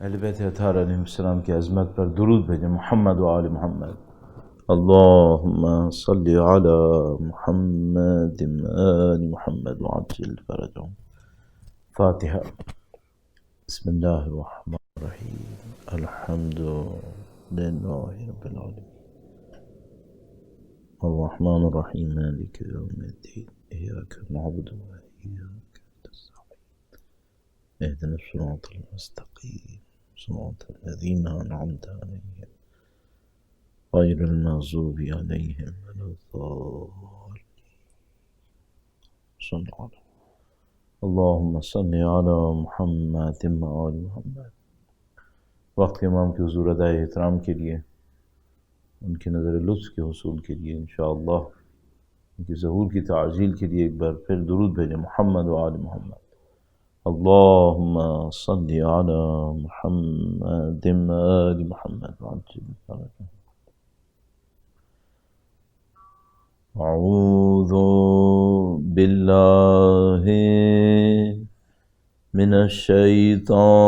اہل بیت اطہار علیہ السلام کی عظمت پر درود بھیجیں. محمد و آل محمد. اللہم صلی علی محمد آل محمد وعجل فرجهم. فاتحہ. بسم اللہ الرحمن الرحیم. الحمد للہ رب العالمین الرحمن الرحیم مالک یوم الدین ایاک نعبد و ایاک نستعین اهدنا الصراط المستقیم صراط الذین انعمت علیہم غیر المغضوب علیہم ولا الضالین. صلی اللہ اللہم صلی علی محمد و آل محمد. وقت کے امام کے حضور ادائے احترام کے لیے، ان کی نظر لطف کے حصول کے لیے، انشاءاللہ ان کی ظہور کی تعجیل کے لیے ایک بار پھر درود بھیجیں. محمد و آل محمد. اللہم صلی علی محمد و آل محمد وعجل فرجهم. اعوذ باللہ من الشیطان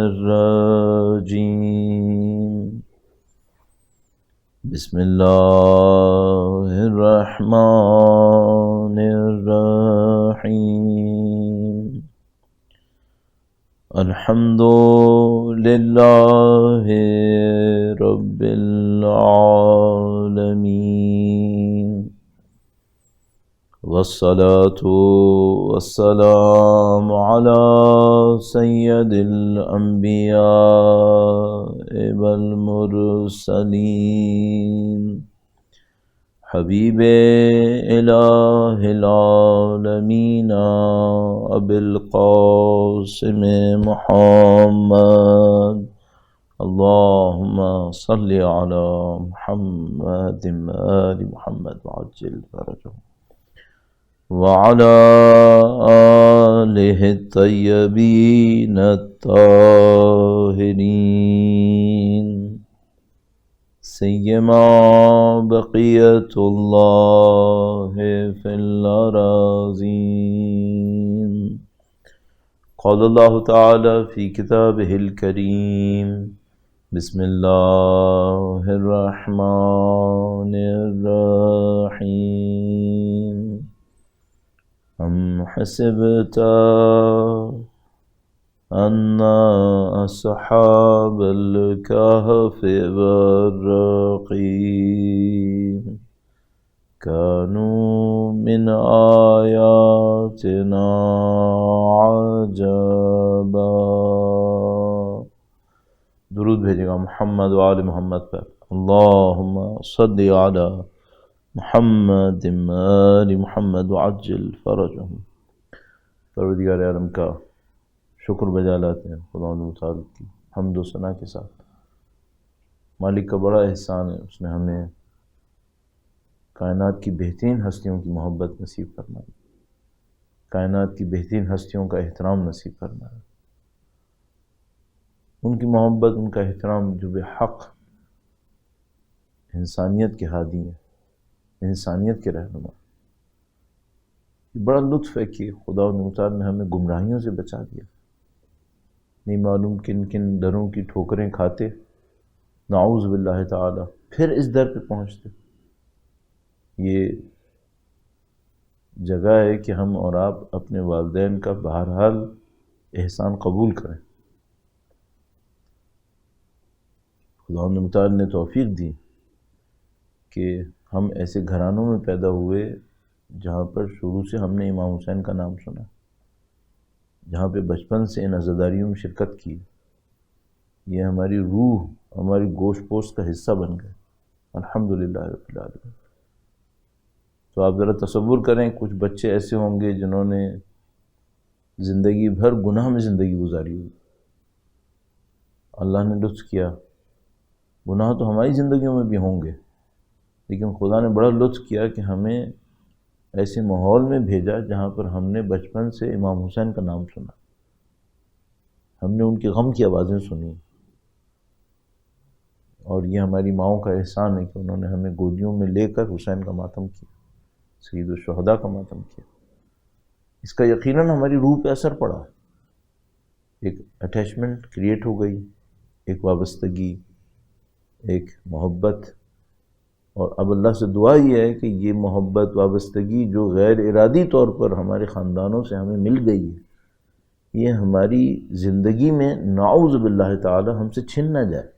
الرجیم. بسم اللہ الرحمن الرحیم. الحمد للہ رب العالمین والصلاة والسلام علی سید الانبیاء والمرسلین حبیب الہ العالمین ابی القاسم محمد. اللہم صلی علی محمد آل محمد وعجل فرجهم وعلى آلہ الطیبین الطاہرین سیما بقیت اللہ فی الأراضین. قال اللہ تعالی فی کتابہ الکریم. بسم اللہ الرحمن الرحیم. ام حسبت ان اصحاب الكهف والرقیم كانوا من آیاتنا عجبا. درود بھیجے گا محمد و آل محمد پر. اللہم صلی علی محمد آل محمد وعجل فرجهم. پروردگار عالم کا شکر بجا لاتے ہیں خداوند متعال کی حمد و ثنا کے ساتھ. مالک کا بڑا احسان ہے، اس نے ہمیں کائنات کی بہترین ہستیوں کی محبت نصیب فرمائی، کائنات کی بہترین ہستیوں کا احترام نصیب فرمایا. ان کی محبت، ان کا احترام جو بے حق انسانیت کے ہادی ہیں، انسانیت کے رہنما. بڑا لطف ہے کہ خدا متعال نے ہمیں گمراہیوں سے بچا دیا. نہیں معلوم کن کن دروں کی ٹھوکریں کھاتے، نعوذ باللہ تعالی، پھر اس در پہ پہنچتے. یہ جگہ ہے کہ ہم اور آپ اپنے والدین کا بہرحال احسان قبول کریں. خدا متعال نے توفیق دی کہ ہم ایسے گھرانوں میں پیدا ہوئے جہاں پر شروع سے ہم نے امام حسین کا نام سنا، جہاں پہ بچپن سے ان عزاداریوں میں شرکت کی. یہ ہماری روح، ہماری گوشت پوشت کا حصہ بن گئے. الحمدللہ رب العالمین. تو آپ ذرا تصور کریں، کچھ بچے ایسے ہوں گے جنہوں نے زندگی بھر گناہ میں زندگی گزاری ہوگی. اللہ نے لطف کیا، گناہ تو ہماری زندگیوں میں بھی ہوں گے، لیکن خدا نے بڑا لطف کیا کہ ہمیں ایسے ماحول میں بھیجا جہاں پر ہم نے بچپن سے امام حسین کا نام سنا، ہم نے ان کی غم کی آوازیں سنی. اور یہ ہماری ماؤں کا احسان ہے کہ انہوں نے ہمیں گودیوں میں لے کر حسین کا ماتم کیا، سید الشہداء کا ماتم کیا. اس کا یقیناً ہماری روح پہ اثر پڑا. ایک اٹیچمنٹ کریٹ ہو گئی، ایک وابستگی، ایک محبت. اور اب اللہ سے دعا یہ ہے کہ یہ محبت وابستگی جو غیر ارادی طور پر ہمارے خاندانوں سے ہمیں مل گئی ہے، یہ ہماری زندگی میں نعوذ باللہ تعالی ہم سے چھن نہ جائے.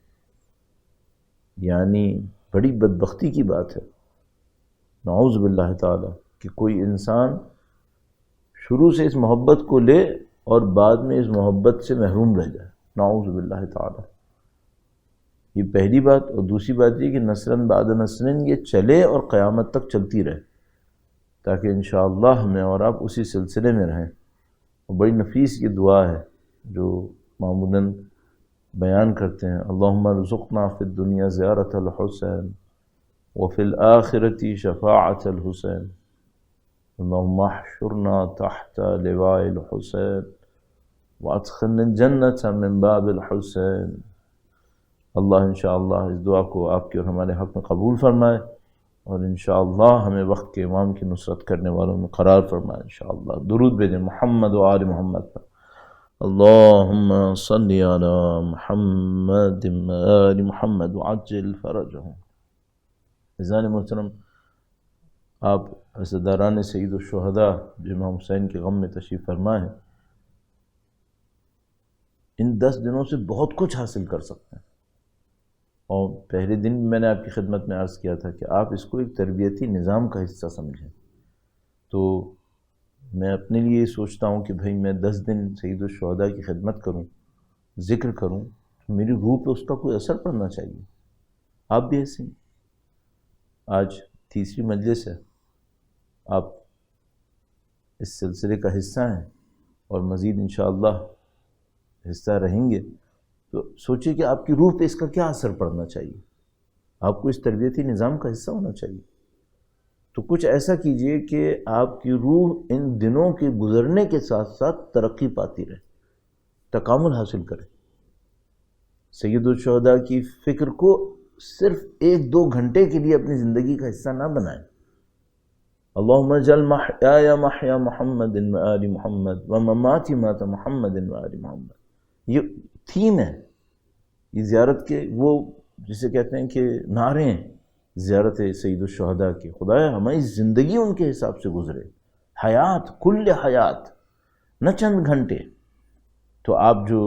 یعنی بڑی بدبختی کی بات ہے، نعوذ باللہ تعالی، کہ کوئی انسان شروع سے اس محبت کو لے اور بعد میں اس محبت سے محروم رہ جائے، نعوذ باللہ تعالی. یہ پہلی بات. اور دوسری بات یہ کہ نسلاً بعد نسلاً یہ چلے اور قیامت تک چلتی رہے، تاکہ انشاءاللہ ہمیں اور آپ اسی سلسلے میں رہیں. اور بڑی نفیس یہ دعا ہے جو معمولاً بیان کرتے ہیں، اللہم ارزقنا فی الدنیا زیارت الحسین وفی الآخرۃ شفاعت الحسین اللہم احشرنا تحت لواء الحسین وادخلنا الجنۃ من باب الحسین. اللہ انشاءاللہ اس دعا کو آپ کے اور ہمارے حق میں قبول فرمائے، اور انشاءاللہ ہمیں وقت کے امام کی نصرت کرنے والوں میں قرار فرمائے انشاءاللہ. درود بھیجیں محمد و آل محمد پر. اللہم صلی علی محمد و آل محمد وعجل فرجہم. عزیزان محترم، آپ عزاداران سید الشہداء جو امام حسین کے غم میں تشریف فرما ہے، ان 10 دنوں سے بہت کچھ حاصل کر سکتے ہیں. اور پہلے دن میں نے آپ کی خدمت میں عرض کیا تھا کہ آپ اس کو ایک تربیتی نظام کا حصہ سمجھیں. تو میں اپنے لیے یہ سوچتا ہوں کہ بھئی میں 10 دن سید الشہداء کی خدمت کروں، ذکر کروں، تو میری روح پہ اس کا کوئی اثر پڑنا چاہیے. آپ بھی ایسے ہیں. آج تیسری مجلس ہے، آپ اس سلسلے کا حصہ ہیں اور مزید انشاءاللہ حصہ رہیں گے. تو سوچئے کہ آپ کی روح پہ اس کا کیا اثر پڑنا چاہیے. آپ کو اس تربیتی نظام کا حصہ ہونا چاہیے. تو کچھ ایسا کیجئے کہ آپ کی روح ان دنوں کے گزرنے کے ساتھ ساتھ ترقی پاتی رہے، تکامل حاصل کرے. سید الشہداء کی فکر کو صرف 1-2 گھنٹے کے لیے اپنی زندگی کا حصہ نہ بنائیں. اللہم اجعل محیایا محیا محمد و آل محمد ومماتی مات محمد و آل محمد. یہ تھیم ہے، یہ زیارت کے وہ جسے کہتے ہیں کہ نعرے ہیں زیارت سید الشہداء کی. خدایا ہماری زندگی ان کے حساب سے گزرے، حیات کل حیات، نہ چند گھنٹے. تو آپ جو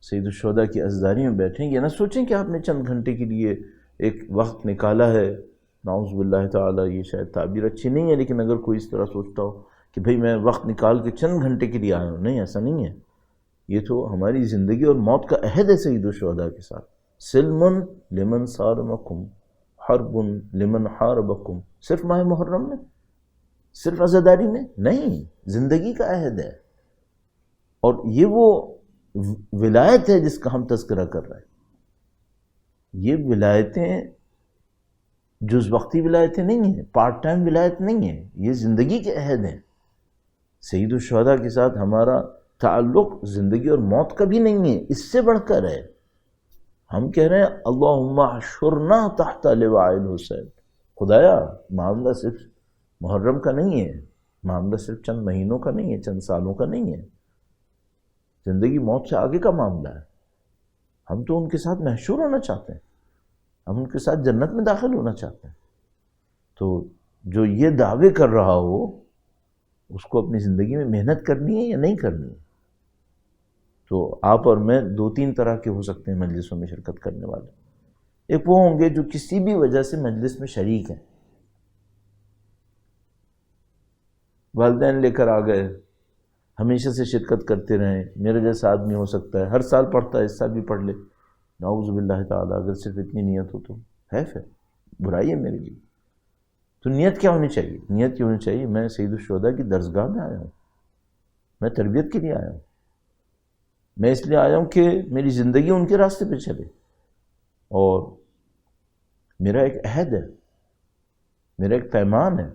سید الشہداء کی عزاداری میں بیٹھیں، یہ نہ سوچیں کہ آپ نے چند گھنٹے کے لیے ایک وقت نکالا ہے. نعوذ باللہ تعالی، یہ شاید تعبیر اچھی نہیں ہے، لیکن اگر کوئی اس طرح سوچتا ہو کہ بھئی میں وقت نکال کے چند گھنٹے کے لیے آیا ہوں، نہیں، ایسا نہیں ہے. یہ تو ہماری زندگی اور موت کا عہد ہے سید الشہداء کے ساتھ. سلم لمن صارمکم حرب لمن حاربکم. صرف ماہ محرم میں، صرف عزاداری میں نہیں، زندگی کا عہد ہے. اور یہ وہ ولایت ہے جس کا ہم تذکرہ کر رہے ہیں. یہ ولایتیں جز وقتی ولایتیں نہیں ہیں، پارٹ ٹائم ولایت نہیں ہیں، یہ زندگی کے عہد ہیں. سید الشہداء کے ساتھ ہمارا تعلق زندگی اور موت کا بھی نہیں ہے، اس سے بڑھ کر ہے. ہم کہہ رہے ہیں اللہم احشرنا تحت لواء الحسین. خدایا معاملہ صرف محرم کا نہیں ہے، معاملہ صرف چند مہینوں کا نہیں ہے، چند سالوں کا نہیں ہے، زندگی موت سے آگے کا معاملہ ہے. ہم تو ان کے ساتھ محشور ہونا چاہتے ہیں، ہم ان کے ساتھ جنت میں داخل ہونا چاہتے ہیں. تو جو یہ دعوے کر رہا ہو اس کو اپنی زندگی میں محنت کرنی ہے یا نہیں کرنی ہے. تو آپ اور میں 2-3 طرح کے ہو سکتے ہیں مجلسوں میں شرکت کرنے والے. ایک وہ ہوں گے جو کسی بھی وجہ سے مجلس میں شریک ہیں، والدین لے کر آ گئے، ہمیشہ سے شرکت کرتے رہیں. میرے جیسا آدمی ہو سکتا ہے ہر سال پڑھتا ہے، اس سال بھی پڑھ لے. نعوذ باللہ تعالیٰ، اگر صرف اتنی نیت ہو تو حیف ہے، برائی ہے میرے لیے. تو نیت کیا ہونی چاہیے؟ نیت یہ ہونی چاہیے میں سید الشہداء کی درسگاہ میں آیا ہوں، میں تربیت کے لیے آیا ہوں، میں اس لیے آیا ہوں کہ میری زندگی ان کے راستے پہ چلے. اور میرا ایک عہد ہے، میرا ایک پیمان ہے،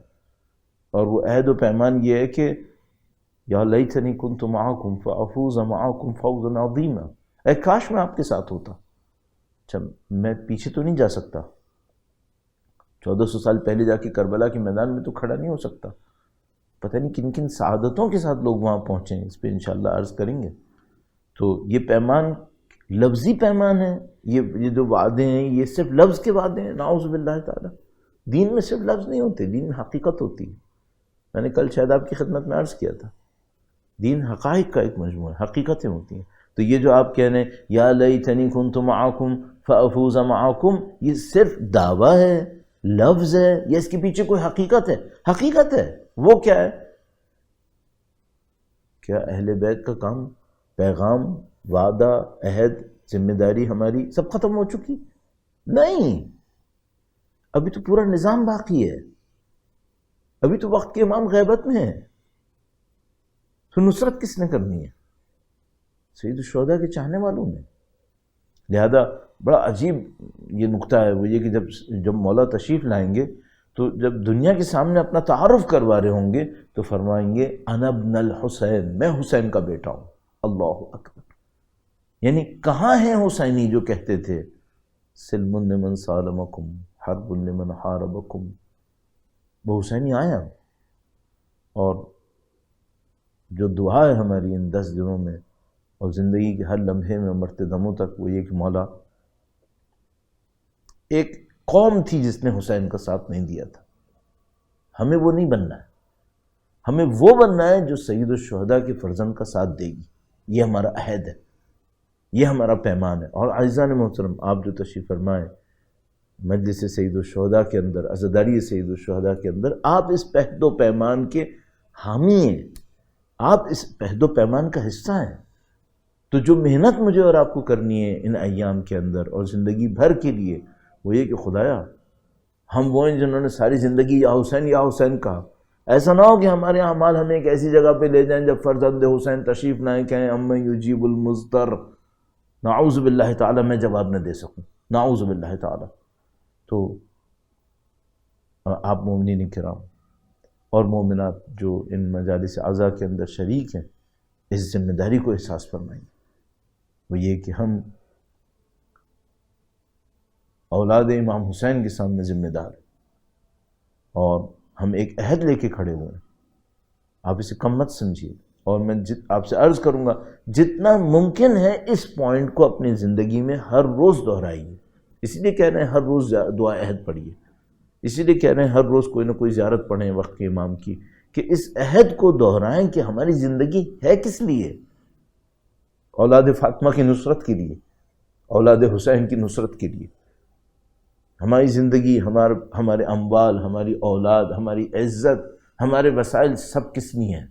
اور وہ عہد و پیمان یہ ہے کہ یا لیتنی کنت معکم فافوز معکم فوزا عظیما. اے کاش میں آپ کے ساتھ ہوتا. اچھا میں پیچھے تو نہیں جا سکتا، 1400 سال پہلے جا کے کربلا کے میدان میں تو کھڑا نہیں ہو سکتا. پتہ نہیں کن کن سعادتوں کے ساتھ لوگ وہاں پہنچے ہیں، اس پہ انشاءاللہ عرض کریں گے. تو یہ پیمان لفظی پیمان ہے، یہ جو وعدے ہیں یہ صرف لفظ کے وعدے ہیں، نعوذ باللہ تعالیٰ۔ دین میں صرف لفظ نہیں ہوتے، دین میں حقیقت ہوتی ہے۔ میں نے کل شاید آپ کی خدمت میں عرض کیا تھا، دین حقائق کا ایک مجموعہ ہے، حقیقتیں ہوتی ہیں۔ تو یہ جو آپ کہہ رہے ہیں یا لیتنی کنت معکم فافوز معکم، یہ صرف دعویٰ ہے، لفظ ہے، یا اس کے پیچھے کوئی حقیقت ہے؟ حقیقت ہے۔ وہ کیا ہے؟ کیا اہل بیت کا کام، پیغام، وعدہ، عہد، ذمہ داری ہماری سب ختم ہو چکی؟ نہیں، ابھی تو پورا نظام باقی ہے، ابھی تو وقت کے امام غیبت میں ہے۔ تو نصرت کس نے کرنی ہے؟ سید الشہداء کے چاہنے والوں نے۔ لہذا بڑا عجیب یہ نقطہ ہے، وہ یہ کہ جب مولا تشریف لائیں گے تو جب دنیا کے سامنے اپنا تعارف کروا رہے ہوں گے تو فرمائیں گے انا ابن الحسین، میں حسین کا بیٹا ہوں۔ اللہ اکبر! یعنی کہاں ہیں حسینی جو کہتے تھے سلم لمن سالمکم حرب لمن حاربکم؟ وہ حسینی آیا، اور جو دعا ہے ہماری ان 10 دنوں میں اور زندگی کے ہر لمحے میں مرتے دموں تک، وہ یہ کہ مولا، ایک قوم تھی جس نے حسین کا ساتھ نہیں دیا تھا، ہمیں وہ نہیں بننا ہے، ہمیں وہ بننا ہے جو سید الشہداء کے فرزند کا ساتھ دے گی۔ یہ ہمارا عہد ہے، یہ ہمارا پیمان ہے۔ اور عزیزان محترم، آپ جو تشریف فرمائیں مجلس سید الشہداء کے اندر، عزاداری سید الشہداء کے اندر، آپ اس عہد و پیمان کے حامی ہیں، آپ اس عہد و پیمان کا حصہ ہیں۔ تو جو محنت مجھے اور آپ کو کرنی ہے ان ایام کے اندر اور زندگی بھر کے لیے، وہ یہ کہ خدایا ہم وہ ہیں جنہوں نے ساری زندگی یا حسین کہا۔ ایسا نہ ہو کہ ہمارے یہاں مال ہمیں ایک ایسی جگہ پہ لے جائیں جب فرزند حسین تشریف لائیں کہیں امن یجیب المضطر، نعوذ باللہ تعالیٰ میں جواب نہ دے سکوں، نعوذ باللہ تعالیٰ۔ تو آپ مومنین کرام اور مومنات جو ان مجالس اعضاء کے اندر شریک ہیں، اس ذمہ داری کو احساس فرمائیں، وہ یہ کہ ہم اولاد امام حسین کے سامنے ذمہ دار ہیں، اور ہم ایک عہد لے کے کھڑے ہوئے ہیں۔ آپ اسے کم مت سمجھیے، اور میں آپ سے عرض کروں گا جتنا ممکن ہے اس پوائنٹ کو اپنی زندگی میں ہر روز دہرائیے۔ اسی لیے کہہ رہے ہیں ہر روز دعا عہد پڑھیے، اسی لیے کہہ رہے ہیں ہر روز کوئی نہ کوئی زیارت پڑھیں وقت کے امام کی، کہ اس عہد کو دہرائیں کہ ہماری زندگی ہے کس لیے؟ اولاد فاطمہ کی نصرت کے لیے، اولاد حسین کی نصرت کے لیے۔ ہماری زندگی، ہمارے اموال، ہماری اولاد، ہماری عزت، ہمارے وسائل سب کس لیے ہیں؟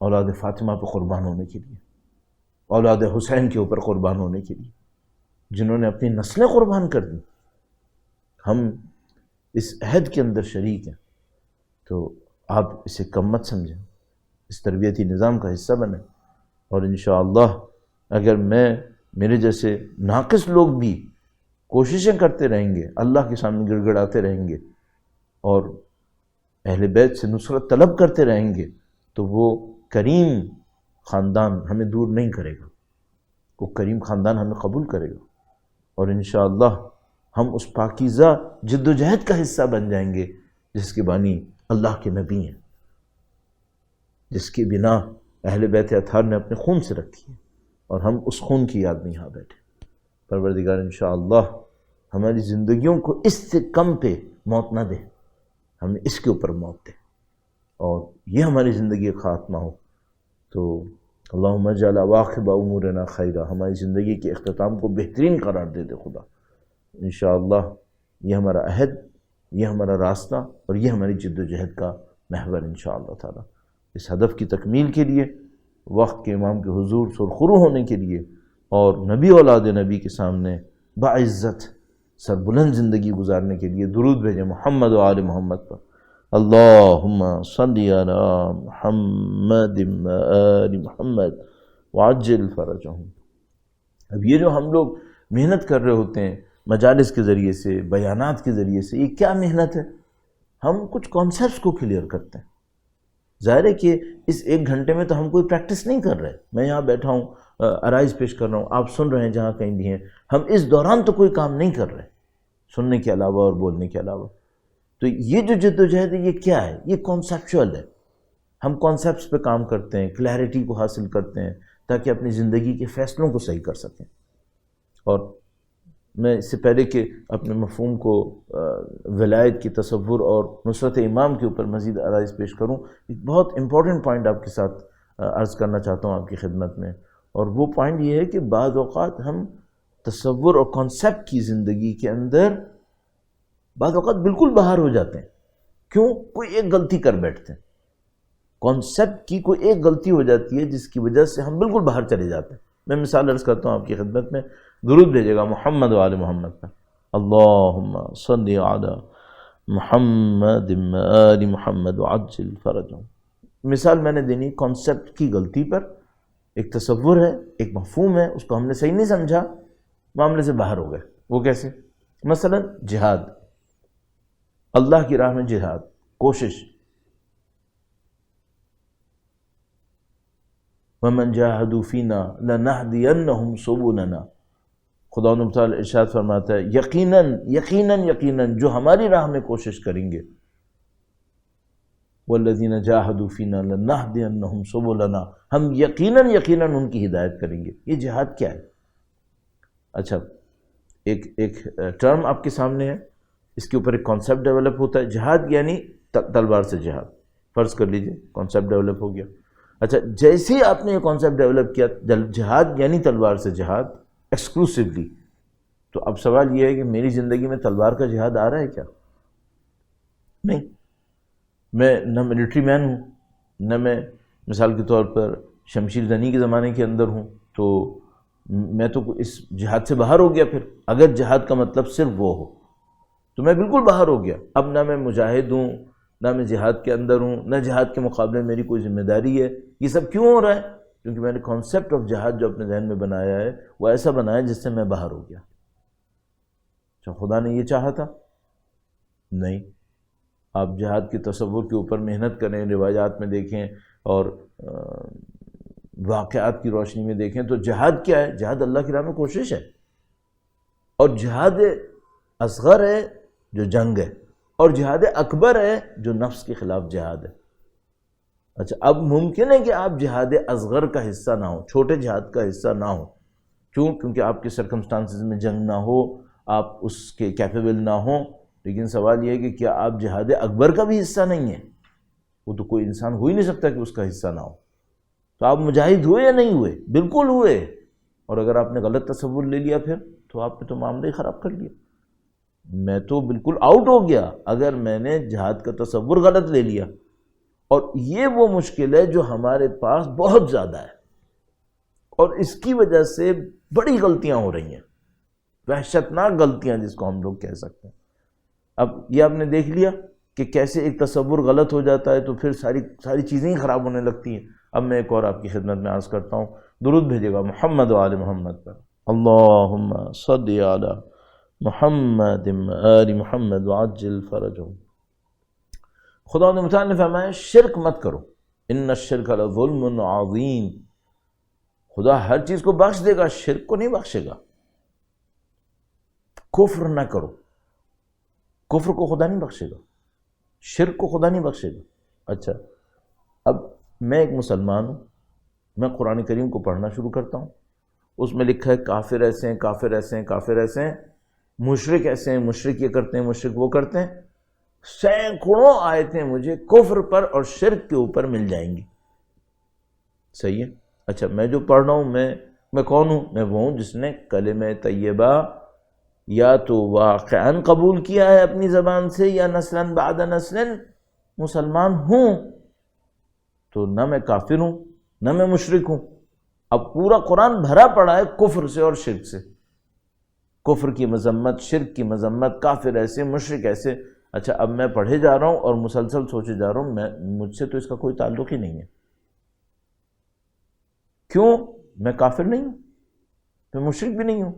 اولاد فاطمہ پہ قربان ہونے کے لیے، اولاد حسین کے اوپر قربان ہونے کے لیے، جنہوں نے اپنی نسلیں قربان کر دیں۔ ہم اس عہد کے اندر شریک ہیں، تو آپ اسے کم مت سمجھیں، اس تربیتی نظام کا حصہ بنیں، اور انشاءاللہ اگر میرے جیسے ناقص لوگ بھی کوششیں کرتے رہیں گے، اللہ کے سامنے گڑ گڑاتے رہیں گے اور اہل بیت سے نصرت طلب کرتے رہیں گے، تو وہ کریم خاندان ہمیں دور نہیں کرے گا، وہ کریم خاندان ہمیں قبول کرے گا، اور انشاءاللہ ہم اس پاکیزہ جد و جہد کا حصہ بن جائیں گے جس کے بانی اللہ کے نبی ہیں، جس کی بنا اہل بیت اطہار نے اپنے خون سے رکھی ہے، اور ہم اس خون کی یاد میں یہاں بیٹھے۔ پروردگار انشاءاللہ ہماری زندگیوں کو اس سے کم پہ موت نہ دے، ہمیں اس کے اوپر موت دے، اور یہ ہماری زندگی کا خاتمہ ہو۔ تو اللہم اجعل عواقب امورنا خیرا، ہماری زندگی کے اختتام کو بہترین قرار دے دے خدا۔ انشاءاللہ یہ ہمارا عہد، یہ ہمارا راستہ، اور یہ ہماری جد و جہد کا محور انشاءاللہ تعالی۔ اس ہدف کی تکمیل کے لیے، وقت کے امام کے حضور سرخرو ہونے کے لیے، اور نبی اولاد نبی کے سامنے باعزت سربلند زندگی گزارنے کے لیے درود بھیجیں محمد و آل محمد پر۔ اللہم صلی علی محمد و آل محمد وعجل فرجہم۔ اب یہ جو ہم لوگ محنت کر رہے ہوتے ہیں مجالس کے ذریعے سے، بیانات کے ذریعے سے، یہ کیا محنت ہے؟ ہم کچھ کانسیپٹس کو کلیئر کرتے ہیں۔ ظاہر ہے کہ اس 1 گھنٹے میں تو ہم کوئی پریکٹس نہیں کر رہے، میں یہاں بیٹھا ہوں عرائض پیش کر رہا ہوں، آپ سن رہے ہیں جہاں کہیں بھی ہیں، ہم اس دوران تو کوئی کام نہیں کر رہے سننے کے علاوہ اور بولنے کے علاوہ۔ تو یہ جو جد و جہد ہے یہ کیا ہے؟ یہ کانسیپچول ہے، ہم کانسیپٹس پہ کام کرتے ہیں، کلیئرٹی کو حاصل کرتے ہیں، تاکہ اپنی زندگی کے فیصلوں کو صحیح کر سکیں۔ اور میں اس سے پہلے کہ اپنے مفہوم کو ولایت کی تصور اور نصرت امام کے اوپر مزید آرائز پیش کروں، ایک بہت امپورٹنٹ پوائنٹ آپ کے ساتھ عرض کرنا چاہتا ہوں آپ کی خدمت میں، اور وہ پوائنٹ یہ ہے کہ بعض اوقات ہم تصور اور کانسیپٹ کی زندگی کے اندر بعض اوقات بالکل باہر ہو جاتے ہیں۔ کیوں؟ کوئی ایک غلطی کر بیٹھتے ہیں، کانسیپٹ کی کوئی ایک غلطی ہو جاتی ہے جس کی وجہ سے ہم بالکل باہر چلے جاتے ہیں۔ میں مثال عرض کرتا ہوں آپ کی خدمت میں، درود بھیجے گا محمد و آل محمد پر، اللہم صلی علی محمد و آل محمد وعجل فرجہم۔ مثال میں نے دینی کانسیپٹ کی غلطی پر، ایک تصور ہے، ایک مفہوم ہے، اس کو ہم نے صحیح نہیں سمجھا، معاملے سے باہر ہو گئے۔ وہ کیسے؟ مثلا جہاد، اللہ کی راہ میں جہاد، کوشش، وَمَنْ جَاهَدُوا فِينَا لَنَهْدِيَنَّهُمْ سُبُلَنَا، خدا تعالی ارشاد فرماتا ہے یقیناً یقیناً یقیناً جو ہماری راہ میں کوشش کریں گے، وَالَّذِينَ جَاهَدُوا فِينَا لَنَهْدِيَنَّهُمْ سُبُلَنَا، ہم یقیناً یقیناً ان کی ہدایت کریں گے۔ یہ جہاد کیا ہے؟ اچھا، ایک ٹرم آپ کے سامنے ہے، اس کے اوپر ایک کانسیپٹ ڈیولپ ہوتا ہے۔ جہاد یعنی تلوار سے جہاد، فرض کر لیجئے کانسیپٹ ڈیولپ ہو گیا۔ اچھا، جیسے ہی آپ نے یہ کانسیپٹ ڈیولپ کیا جہاد یعنی تلوار سے جہاد ایکسکلوسیولی، تو اب سوال یہ ہے کہ میری زندگی میں تلوار کا جہاد آ رہا ہے کیا؟ نہیں، میں نہ ملٹری مین ہوں، نہ میں مثال کے طور پر شمشیر زنی کے زمانے کے اندر ہوں، تو میں تو اس جہاد سے باہر ہو گیا۔ پھر اگر جہاد کا مطلب صرف وہ ہو تو میں بالکل باہر ہو گیا۔ اب نہ میں مجاہد ہوں، نہ میں جہاد کے اندر ہوں، نہ جہاد کے مقابلے میں میری کوئی ذمہ داری ہے۔ یہ سب کیوں ہو رہا ہے؟ کیونکہ میں نے کانسیپٹ آف جہاد جو اپنے ذہن میں بنایا ہے وہ ایسا بنایا جس سے میں باہر ہو گیا۔ کیا خدا نے یہ چاہا تھا؟ نہیں۔ آپ جہاد کے تصور کے اوپر محنت کریں، روایات میں دیکھیں اور واقعات کی روشنی میں دیکھیں تو جہاد کیا ہے؟ جہاد اللہ کی راہ میں کوشش ہے، اور جہاد اصغر ہے جو جنگ ہے، اور جہاد اکبر ہے جو نفس کے خلاف جہاد ہے۔ اچھا، اب ممکن ہے کہ آپ جہاد اصغر کا حصہ نہ ہو، چھوٹے جہاد کا حصہ نہ ہو، کیوں؟ کیونکہ آپ کے سرکمسٹانسز میں جنگ نہ ہو، آپ اس کے کیپیبل نہ ہوں، لیکن سوال یہ ہے کہ کیا آپ جہاد اکبر کا بھی حصہ نہیں ہیں؟ وہ تو کوئی انسان ہو ہی نہیں سکتا کہ اس کا حصہ نہ ہو۔ تو آپ مجاہد ہوئے یا نہیں ہوئے؟ بالکل ہوئے۔ اور اگر آپ نے غلط تصور لے لیا پھر تو آپ نے تو معاملہ ہی خراب کر لیا۔ میں تو بالکل آؤٹ ہو گیا اگر میں نے جہاد کا تصور غلط لے لیا، اور یہ وہ مشکل ہے جو ہمارے پاس بہت زیادہ ہے، اور اس کی وجہ سے بڑی غلطیاں ہو رہی ہیں، وحشتناک غلطیاں جس کو ہم لوگ کہہ سکتے ہیں۔ اب یہ آپ نے دیکھ لیا کہ کیسے ایک تصور غلط ہو جاتا ہے تو پھر ساری چیزیں ہی خراب ہونے لگتی ہیں۔ اب میں ایک اور آپ کی خدمت میں عرض کرتا ہوں، درود بھیجے گا محمد و آل محمد پر، اللہم صلی علی محمد و آل محمد وعجل فرجہم۔ خدا متعال نے فرمایا شرک مت کرو، ان الشرک لظلم عظیم۔ خدا ہر چیز کو بخش دے گا، شرک کو نہیں بخشے گا۔ کفر نہ کرو، کفر کو خدا نہیں بخشے گا، شرک کو خدا نہیں بخشے گا۔ اچھا، اب میں ایک مسلمان ہوں، میں قرآن کریم کو پڑھنا شروع کرتا ہوں، اس میں لکھا ہے کافر ایسے ہیں، کافر ایسے ہیں، کافر ایسے ہیں، مشرک ایسے ہیں، مشرک یہ کرتے ہیں، مشرک وہ کرتے ہیں۔ سینکڑوں آیتیں مجھے کفر پر اور شرک کے اوپر مل جائیں گی۔ صحیح ہے؟ اچھا، میں جو پڑھ رہا ہوں میں کون ہوں؟ میں وہ ہوں جس نے کلمہ طیبہ یا تو واقعاً قبول کیا ہے اپنی زبان سے، یا نسلاً بعد نسلاً مسلمان ہوں۔ تو نہ میں کافر ہوں نہ میں مشرک ہوں۔ اب پورا قرآن بھرا پڑا ہے کفر سے اور شرک سے، کفر کی مذمت، شرک کی مذمت، کافر ایسے، مشرک ایسے۔ اچھا، اب میں پڑھے جا رہا ہوں اور مسلسل سوچے جا رہا ہوں مجھ سے تو اس کا کوئی تعلق ہی نہیں ہے۔ کیوں؟ میں کافر نہیں ہوں، میں مشرک بھی نہیں ہوں،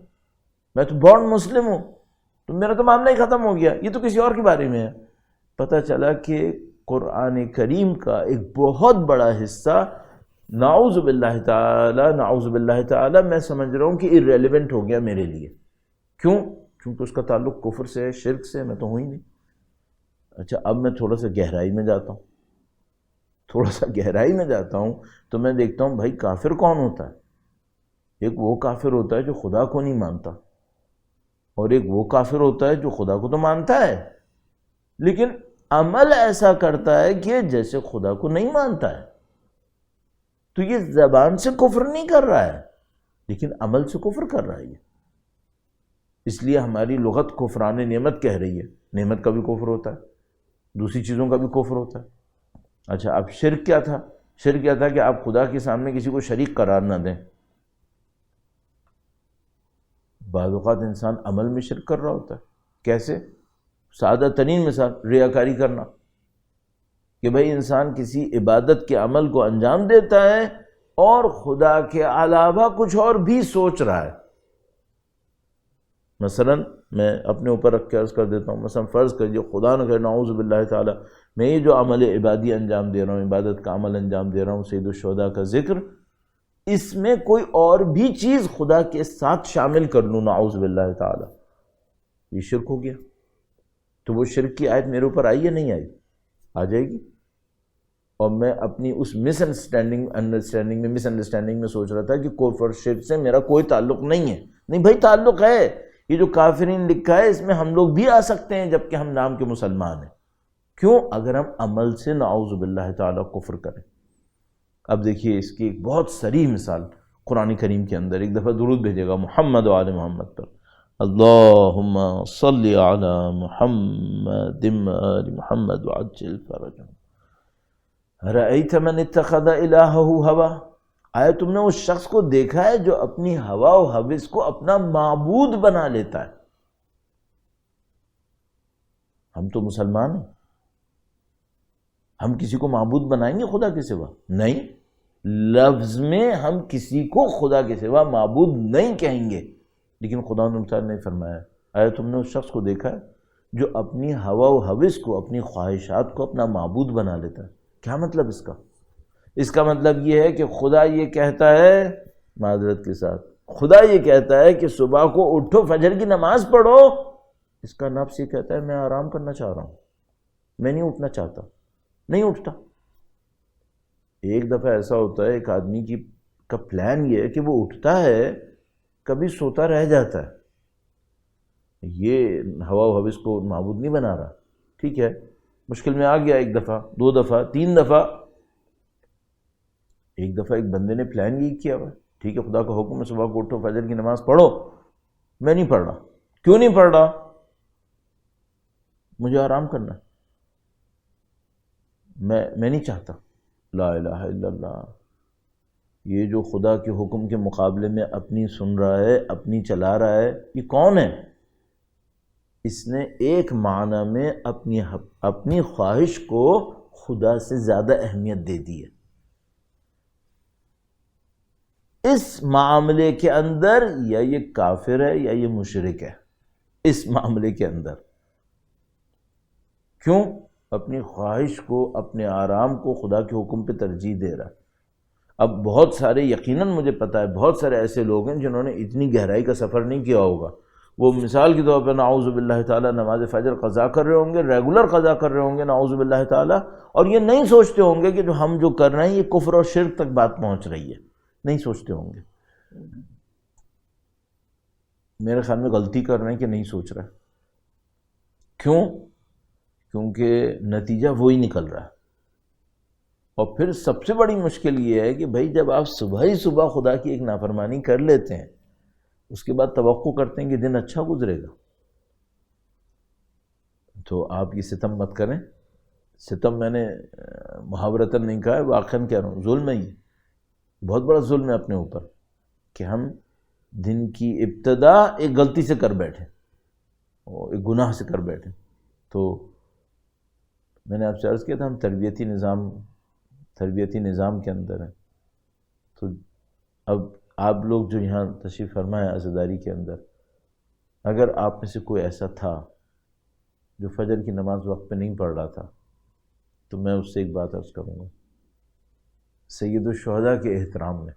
میں تو بورن مسلم ہوں، تو میرا تو معاملہ ہی ختم ہو گیا، یہ تو کسی اور کے بارے میں ہے۔ پتہ چلا کہ قرآن کریم کا ایک بہت بڑا حصہ نعوذ باللہ تعالی میں سمجھ رہا ہوں کہ irrelevant ہو گیا میرے لیے۔ کیوں؟ کیونکہ اس کا تعلق کفر سے ہے، شرک سے، میں تو ہوں ہی نہیں۔ اچھا، اب میں تھوڑا سا گہرائی میں جاتا ہوں، تو میں دیکھتا ہوں بھائی کافر کون ہوتا ہے؟ ایک وہ کافر ہوتا ہے جو خدا کو نہیں مانتا، اور ایک وہ کافر ہوتا ہے جو خدا کو تو مانتا ہے لیکن عمل ایسا کرتا ہے کہ جیسے خدا کو نہیں مانتا ہے. تو یہ زبان سے کفر نہیں کر رہا ہے لیکن عمل سے کفر کر رہا ہے یہ. اس لیے ہماری لغت کفران نعمت کہہ رہی ہے. نعمت کا بھی کفر ہوتا ہے، دوسری چیزوں کا بھی کفر ہوتا ہے. اچھا اب شرک کیا تھا؟ شرک کیا تھا کہ آپ خدا کے سامنے کسی کو شریک قرار نہ دیں. بعض اوقات انسان عمل میں شرک کر رہا ہوتا ہے. کیسے؟ سادہ ترین مثال ریاکاری کرنا، کہ بھئی انسان کسی عبادت کے عمل کو انجام دیتا ہے اور خدا کے علاوہ کچھ اور بھی سوچ رہا ہے. مثلا میں اپنے اوپر رکھ کے عرض کر دیتا ہوں، مثلا فرض کریے خدا نہ کرے نعوذ باللہ تعالی میں یہ جو عمل عبادی انجام دے رہا ہوں، عبادت کا عمل انجام دے رہا ہوں، سید الشہداء کا ذکر، اس میں کوئی اور بھی چیز خدا کے ساتھ شامل کر لوں نعوذ باللہ تعالی، یہ شرک ہو گیا. تو وہ شرک کی آیت میرے اوپر آئی یا نہیں آئی؟ آ جائے گی. اور میں اپنی اس مس انڈرسٹینڈنگ میں سوچ رہا تھا کہ کفر شرک سے میرا کوئی تعلق نہیں ہے. نہیں بھائی تعلق ہے. یہ جو کافرین لکھا ہے اس میں ہم لوگ بھی آ سکتے ہیں جبکہ ہم نام کے مسلمان ہیں. کیوں؟ اگر ہم عمل سے نعوذ باللہ تعالی کفر کریں. اب دیکھیے اس کی ایک بہت صریح مثال قرآن کریم کے اندر. ایک دفعہ درود بھیجے گا محمد و آل محمد پر، اللہم صلی علی محمد آل محمد وعجل فرجہ. رأیت من اتخذ الہہ ہوا، آیا تم نے اس شخص کو دیکھا ہے جو اپنی ہوا و ہوس کو اپنا معبود بنا لیتا ہے؟ ہم تو مسلمان ہیں، ہم کسی کو معبود بنائیں گے خدا کے سوا؟ نہیں. لفظ میں ہم کسی کو خدا کے سوا معبود نہیں کہیں گے، لیکن خدا نے فرمایا آیا تم نے اس شخص کو دیکھا ہے جو اپنی ہوا و ہوس کو، اپنی خواہشات کو اپنا معبود بنا لیتا ہے؟ کیا مطلب اس کا؟ اس کا مطلب یہ ہے کہ خدا یہ کہتا ہے، معذرت کے ساتھ، خدا یہ کہتا ہے کہ صبح کو اٹھو فجر کی نماز پڑھو، اس کا نفس یہ کہتا ہے میں آرام کرنا چاہ رہا ہوں، میں نہیں اٹھنا چاہتا، نہیں اٹھتا. ایک دفعہ ایسا ہوتا ہے ایک آدمی کا پلان یہ ہے کہ وہ اٹھتا ہے کبھی سوتا رہ جاتا ہے. یہ ہوا و ہوس کو معبود نہیں بنا رہا. ٹھیک ہے، مشکل میں آ گیا، ایک دفعہ، دو دفعہ، تین دفعہ. ایک دفعہ ایک بندے نے پلان یہ کیا ہوا، ٹھیک ہے خدا کا حکم ہے صبح کو اٹھو فجر کی نماز پڑھو. میں نہیں پڑھ رہا. کیوں نہیں پڑھ رہا؟ مجھے آرام کرنا ہے، میں نہیں چاہتا. لا الہ الا اللہ. یہ جو خدا کے حکم کے مقابلے میں اپنی سن رہا ہے، اپنی چلا رہا ہے، یہ کون ہے؟ اس نے ایک معنی میں اپنی خواہش کو خدا سے زیادہ اہمیت دے دی ہے. اس معاملے کے اندر یا یہ کافر ہے یا یہ مشرک ہے. اس معاملے کے اندر کیوں؟ اپنی خواہش کو، اپنے آرام کو خدا کے حکم پہ ترجیح دے رہا ہے. اب بہت سارے، یقیناً مجھے پتا ہے بہت سارے ایسے لوگ ہیں جنہوں نے اتنی گہرائی کا سفر نہیں کیا ہوگا. وہ مثال کے طور پہ نعوذ باللہ تعالیٰ نماز فجر قضا کر رہے ہوں گے، ریگولر قضا کر رہے ہوں گے نعوذ باللہ تعالیٰ، اور یہ نہیں سوچتے ہوں گے کہ جو ہم جو کر رہے ہیں یہ کفر اور شرک تک بات پہنچ رہی ہے. نہیں سوچتے ہوں گے. میرے خیال میں غلطی کر رہے ہیں کہ نہیں سوچ رہا. کیوں؟ کیونکہ نتیجہ وہی نکل رہا ہے. اور پھر سب سے بڑی مشکل یہ ہے کہ بھائی جب آپ صبح ہی صبح خدا کی ایک نافرمانی کر لیتے ہیں، اس کے بعد توقع کرتے ہیں کہ دن اچھا گزرے گا، تو آپ یہ ستم مت کریں. ستم میں نے محاورتاً نہیں کہا ہے، واقعاً کہہ رہا ہوں، ظلم ہے. یہ بہت بڑا ظلم ہے اپنے اوپر کہ ہم دن کی ابتدا ایک غلطی سے کر بیٹھے، اور ایک گناہ سے کر بیٹھے. تو میں نے آپ سے عرض کیا تھا ہم تربیتی نظام کے اندر ہیں. تو اب آپ لوگ جو یہاں تشریف فرمائے عزاداری کے اندر، اگر آپ میں سے کوئی ایسا تھا جو فجر کی نماز وقت پہ نہیں پڑھ رہا تھا، تو میں اس سے ایک بات عرض کروں گا، سید الشہداء کے احترام میں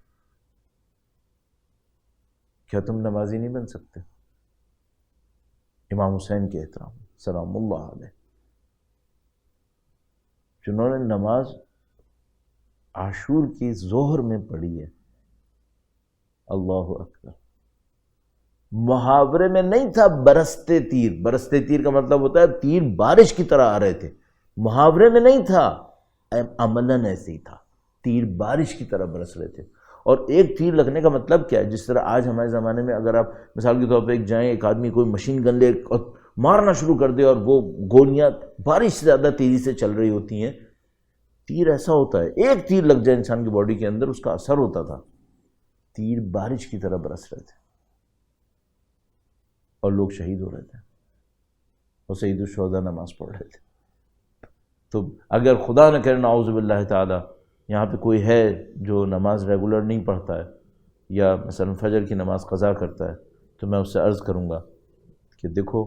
کیا تم نمازی نہیں بن سکتے؟ امام حسین کے احترام میں سلام اللہ علیہ، جنہوں نے نماز عاشور کی ظہر میں پڑھی ہے، اللہ اکبر. محاورے میں نہیں تھا برستے تیر. برستے تیر کا مطلب ہوتا ہے تیر بارش کی طرح آ رہے تھے. محاورے میں نہیں تھا، عملاً ایسے ہی تھا، تیر بارش کی طرح برس رہے تھے. اور ایک تیر لگنے کا مطلب کیا ہے؟ جس طرح آج ہمارے زمانے میں اگر آپ مثال کے طور پہ ایک جائیں، ایک آدمی کوئی مشین گن لے اور مارنا شروع کر دے اور وہ گولیاں بارش سے زیادہ تیزی سے چل رہی ہوتی ہیں. تیر ایسا ہوتا ہے، ایک تیر لگ جائے انسان کی باڈی کے اندر اس کا اثر ہوتا تھا. تیر بارش کی طرح برس رہے تھے اور لوگ شہید ہو رہے تھے اور سید الشہداء نماز پڑھ رہے تھے. تو اگر خدا نہ کرے نعوذ باللہ تعالی یہاں پہ کوئی ہے جو نماز ریگولر نہیں پڑھتا ہے یا مثلا فجر کی نماز قضا کرتا ہے، تو میں اس سے عرض کروں گا کہ دیکھو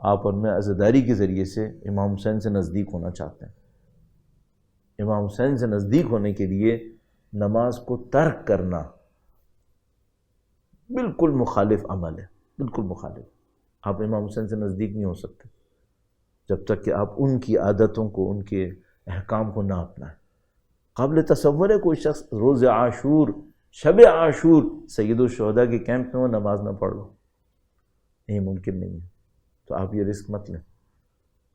آپ اور میں عزاداری کے ذریعے سے امام حسین سے نزدیک ہونا چاہتے ہیں. امام حسین سے نزدیک ہونے کے لیے نماز کو ترک کرنا بالکل مخالف عمل ہے، بالکل مخالف. آپ امام حسین سے نزدیک نہیں ہو سکتے جب تک کہ آپ ان کی عادتوں کو، ان کے احکام کو نہ اپنائیں. قابل تصور ہے کوئی شخص روز عاشور، شب عاشور سید الشہداء کے کیمپ میں وہ نماز نہ پڑھ لو؟ نہیں، ممکن نہیں ہے. تو آپ یہ رسک مت لیں.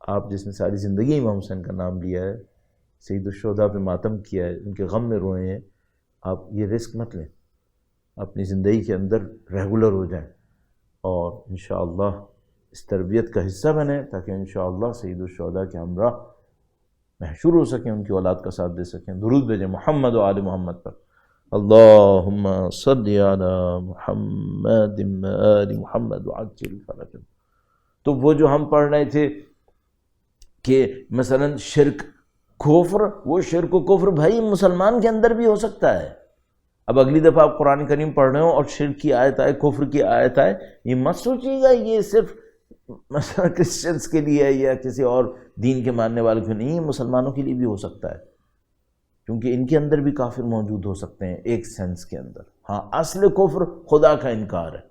آپ جس نے ساری زندگی امام حسین کا نام لیا ہے، سید الشہداء پہ ماتم کیا ہے، ان کے غم میں روئے ہیں، آپ یہ رسک مت لیں. اپنی زندگی کے اندر ریگولر ہو جائیں اور انشاءاللہ اس تربیت کا حصہ بنیں تاکہ انشاءاللہ سید الشہداء کے ہمراہ محشور ہو سکیں، ان کی اولاد کا ساتھ دے سکیں. درود بھیجیں محمد و آل محمد پر. اللہم صلی علی محمد و آل محمد وعجل فرجهم. تو وہ جو ہم پڑھ رہے تھے کہ مثلا شرک کفر، وہ شرک و کفر بھائی مسلمان کے اندر بھی ہو سکتا ہے. اب اگلی دفعہ آپ قرآن کریم پڑھ رہے ہو اور شرک کی آیت آئے، کفر کی آیت آئے، یہ مت سوچیے گا یہ صرف مثلا کرسچنس کے لیے ہے یا کسی اور دین کے ماننے والوں کے نہیں، مسلمانوں کے لیے بھی ہو سکتا ہے، کیونکہ ان کے اندر بھی کافر موجود ہو سکتے ہیں ایک سینس کے اندر. ہاں، اصل کفر خدا کا انکار ہے،